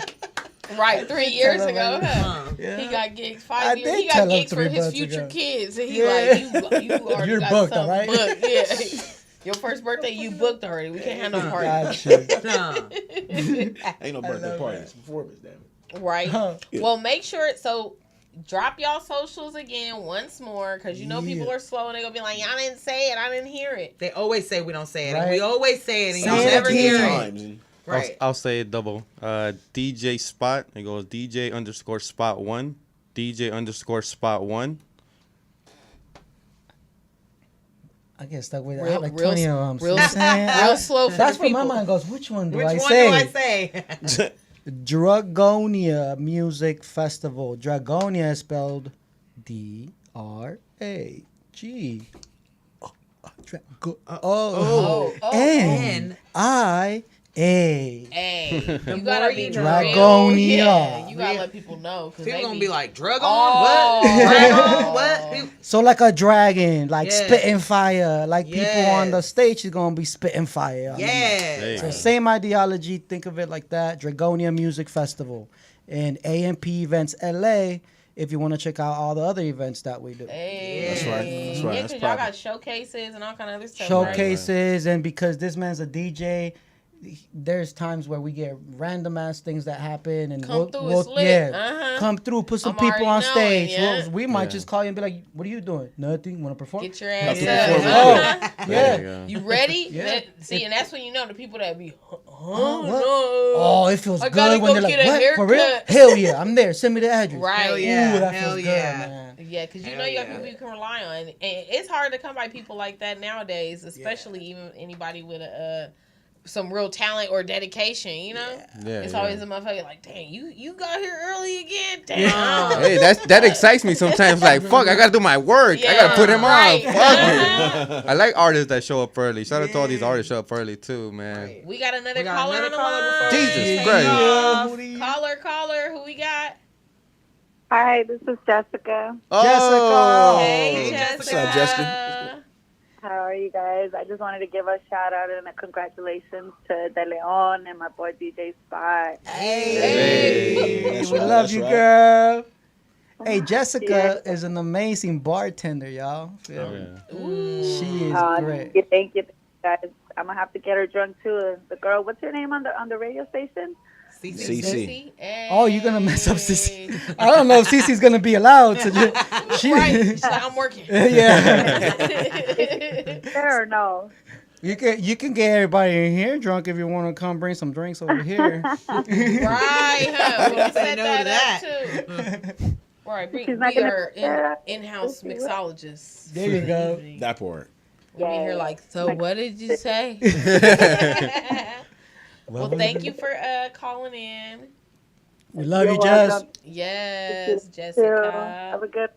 Right, 3 years him ago. already. Huh? Yeah. He got gigs I 5 years. did He tell got him gigs for 3 his months future ago. kids. And he Yeah. like, you already You're got booked, something alright? booked. Yeah. Your first birthday, you booked already. We can't have no party. Gotcha. No. Ain't no birthday love party. It's performance, damn it. Right. Huh. Well, make sure so drop y'all socials again once more because you know people Yeah. are slow and they're gonna be like, y'all didn't say it, I didn't hear it. They always say we don't say it. Right. And we always say it and Say y'all it never again. hear it. Times and- Right. I'll say it double. DJ Spot. It goes DJ_Spot1. DJ_Spot1. I get stuck with it. I Real- have like real- 20 of them. real- So I'm saying, Real slow for that's the where my people. mind goes. Which one do Which I one say? do I say? Dragonia Music Festival. Dragonia is spelled D-R-A-G. Oh, N-I-A. Hey, you more gotta be you know. Dragonia. Yeah, you gotta let people know because People they gonna be like, drug on? Oh. What? Drag on? What? People- So like a dragon, like Yeah. spitting fire. Like people on the Yes. stage is gonna be spitting fire. on the mic. There you Yeah. So go. same ideology, think of it like that. Dragonia Music Festival and AMP Events LA. If you want to check out all the other events that we do, Hey. That's right. That's right. Yeah, That's because y'all proper. got showcases and all kind of other stuff. Right? showcases, and because this man's a DJ, there's times where we get random ass things that happen, and Come through, it's lit. Uh-huh. come through, put some I'm people on already knowing, stage. yeah. We might just call you and be like, "What are you doing? Nothing. Want to perform? Get your ass up. Yeah. Uh-huh. There you Yeah. go. You ready? Yeah. See, and that's when you know the people that be, What? no. Oh, it feels I gotta good when go they're like, get a "What? For real? haircut." Hell yeah, I'm there. Send me the address." Right. Hell yeah. Ooh, that Hell feels yeah. good, man. Yeah, because you Hell know you yeah. have people you can rely on, and it's hard to come by people like that nowadays, especially even anybody with some real talent or dedication. You know, Yeah, it's yeah. always a motherfucker like, dang, you got here early again. Damn. Hey, that excites me sometimes. Like, fuck, I gotta do my work. I gotta put him right. on. Fuck it. I like artists that show up early. Shout out to all these artists show up early too, man. We got another We got caller another on the caller line. before Jesus we Christ. take Yeah. off. Caller, who we got? Hi, this is Jessica. Oh. Hey, Jessica. Jessica. What's up, Jessica? How are you guys? I just wanted to give a shout out and a congratulations to De Leon and my boy DJ Spot. Hey, That's we right, love that's you, right. girl. Hey, Jessica is an amazing bartender, y'all. Feel me? Yeah. She is great. Thank you, guys. I'm gonna have to get her drunk too. The girl, what's her name on the radio station? CC. Sissy. Oh, you're gonna mess up Hey. Cece. I don't know if Cece's gonna be allowed to. She, Right. She's like, I'm working. yeah. There or no? You can get everybody in here drunk if you want to come bring some drinks over here. Right, huh? We'll set no to that up too. Right, we She's not gonna are be there. in-house mixologists. There you go. That part. We be here like, so what did you say? Well, thank you for calling in. We love you, You're Jess. welcome. Yes, Have Jessica. a good.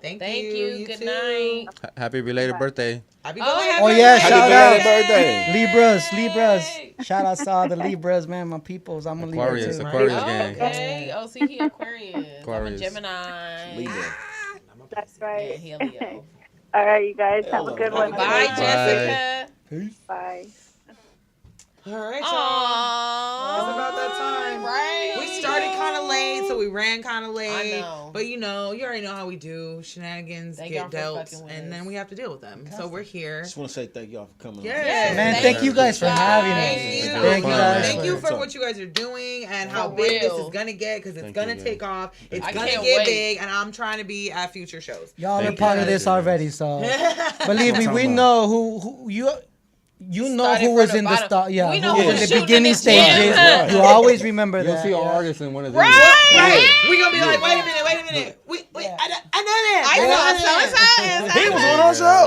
Thank Thank you. Good too. night. Happy belated birthday. Happy Oh, belated happy Oh, yeah, birthday. shout Happy out. belated birthday. Libras. Shout out to all the Libras, man. My peoples. I'm a Libra Aquarius, too. Aquarius Oh, gang. okay. Oh, see, he Aquarius. Aquarius. I'm a Gemini. Libra. That's Yeah, right. he a Leo. All right, you guys have a good one. Bye, Bye. Jessica. Bye. All right, y'all. Aww. It's about that time. Right. We started kind of late, so we ran kind of late. I know. But you already know how we do. Shenanigans Thank y'all get for dealt, fucking with and us. then we have to deal with them. So we're here. Just want to say thank y'all for coming on. Yes. Man, Thank thank you guys for having Thank us. you. Thank you guys. Thank you for- for what you guys are doing and how For big this real. is gonna get, because it's Thank gonna you, take off. It's I gonna can't get wait. big, and I'm trying to be at future shows. Y'all are Thank part you of this guys. already, so believe me, we talking know who you know Started who from was the in the bottom. start. Yeah, We know who who was was in the shooting beginning in the gym. stages. Right. You always remember You'll that. see an yeah. artist in one of these. Right. We gonna be like, wait a minute. Wait, Yeah. I know that. I know so He was on our show.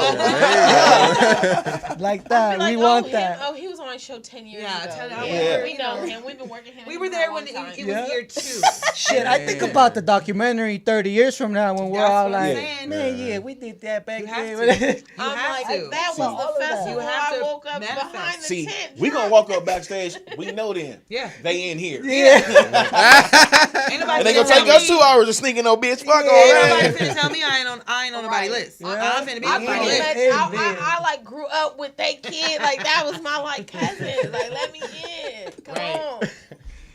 Like that. Like, We want him- that. Oh, he was on my show 10 years Yeah, ago. 10 Yeah. We know him. We've been working him. We were for there a when long time. it Yeah. was year 2. Shit, I think about the documentary 30 years from now when we're That's all what I'm like, saying. man, yeah, we did that back You have then. to. You I'm have like, to. that See, all was of the that. festival. You have I to woke up manifest. behind the See, tent. we gonna walk up backstage. We know then. Yeah. They in here. Yeah. Ain't nobody And they finna gonna take tell us me- 2 hours of sneaking no bitch. Fuck all Ain't nobody that. finna tell me I ain't on nobody's list. Yeah. I'm finna be I on pretty my much, list. I like grew up with that kid. Like that was my like cousin. Like let me in. Come Right. on.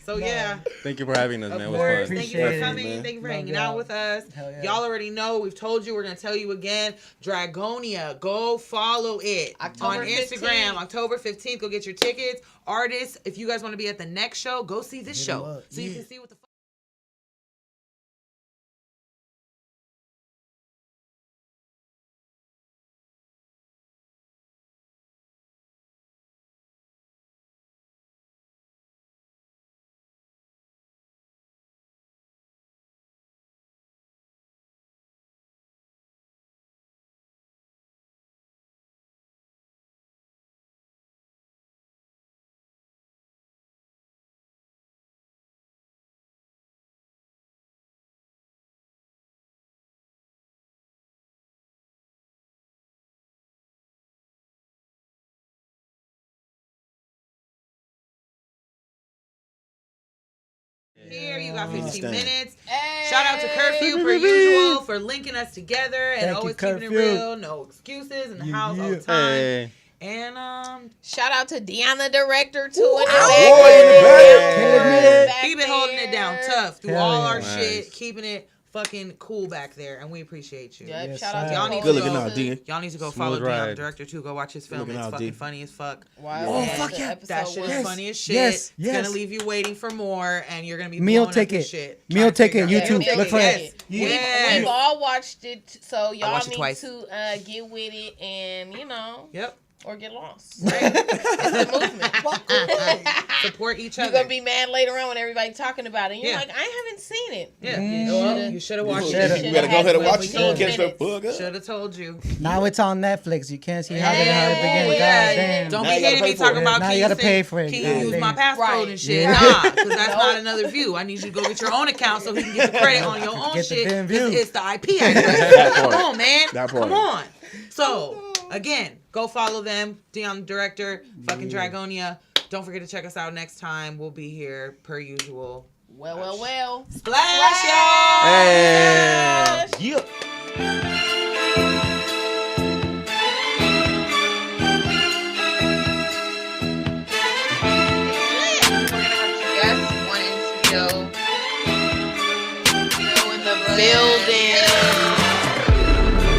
So yeah. Thank you for having us, man. It Of was course. fun. Thank you for Appreciate it, coming. man. Thank you for Love hanging y'all. out with us. Hell yeah. Y'all already know. We've told you. We're going to tell you again. Dragonia. Go follow it October on Instagram. 15th. October 15th. Go get your tickets. Artists, if you guys want to be at the next show, go see this Hit 'em show. up. So you Yeah. can see what the here. You got 15 Understand. minutes. Hey. Shout out to Curfew per usual for linking us together and Thank you, always keeping it Curfew. real. No excuses in the house all the Yeah. time. Hey. And Shout out to Deanna Director too. boy in the in the back. Killing it. he been holding it down tough through Hell all yeah. our Nice. shit, keeping it fucking cool back there, and we appreciate you. Yep, Yes, shout out sir. to Y'all need Good to looking go. out, D. Y'all need to go Smooth follow Dion, the ride. director, too. Go watch his film. Looking It's out, fucking D. funny as fuck. Wow, fuck yeah. That shit is Yes, funny as shit. yes, It's gonna leave you waiting for more, and you're gonna be Meal blowing up your ticket. shit. Meal trying to ticket, figure out- YouTube, meal look for ticket. it. Yes. We've all watched it, so y'all watched it need twice. to get with it and, Yep. or get lost. Right? It's the movement. Support each You're other. going to be mad later on when everybody talking about it. And you're Yeah. like, I haven't seen it. Yeah. Mm. You should have watched should've. it. You better go ahead and watch it. Fifteen Catch the minutes. fuck up. Should have told you. Now it's on Netflix. You can't see how it Yeah, begins. yeah. God damn. Don't Now be you gotta hitting me pay for talking it. about Now can you gotta send- pay for it. Can God you use damn. my passcode Right. and shit? Yeah. Nah, because that's not another view. I need you to go get your own account so he can get the credit on your own Get the shit. damn 'Cause view. it's the IP address. Come part. on, man. That part. Come on. So, again, go follow them. Dion, the director, fucking Dragonia. Don't forget to check us out next time. We'll be here per usual. Well. Splash, y'all! Hey. Yeah. Yes, one in studio. In the building.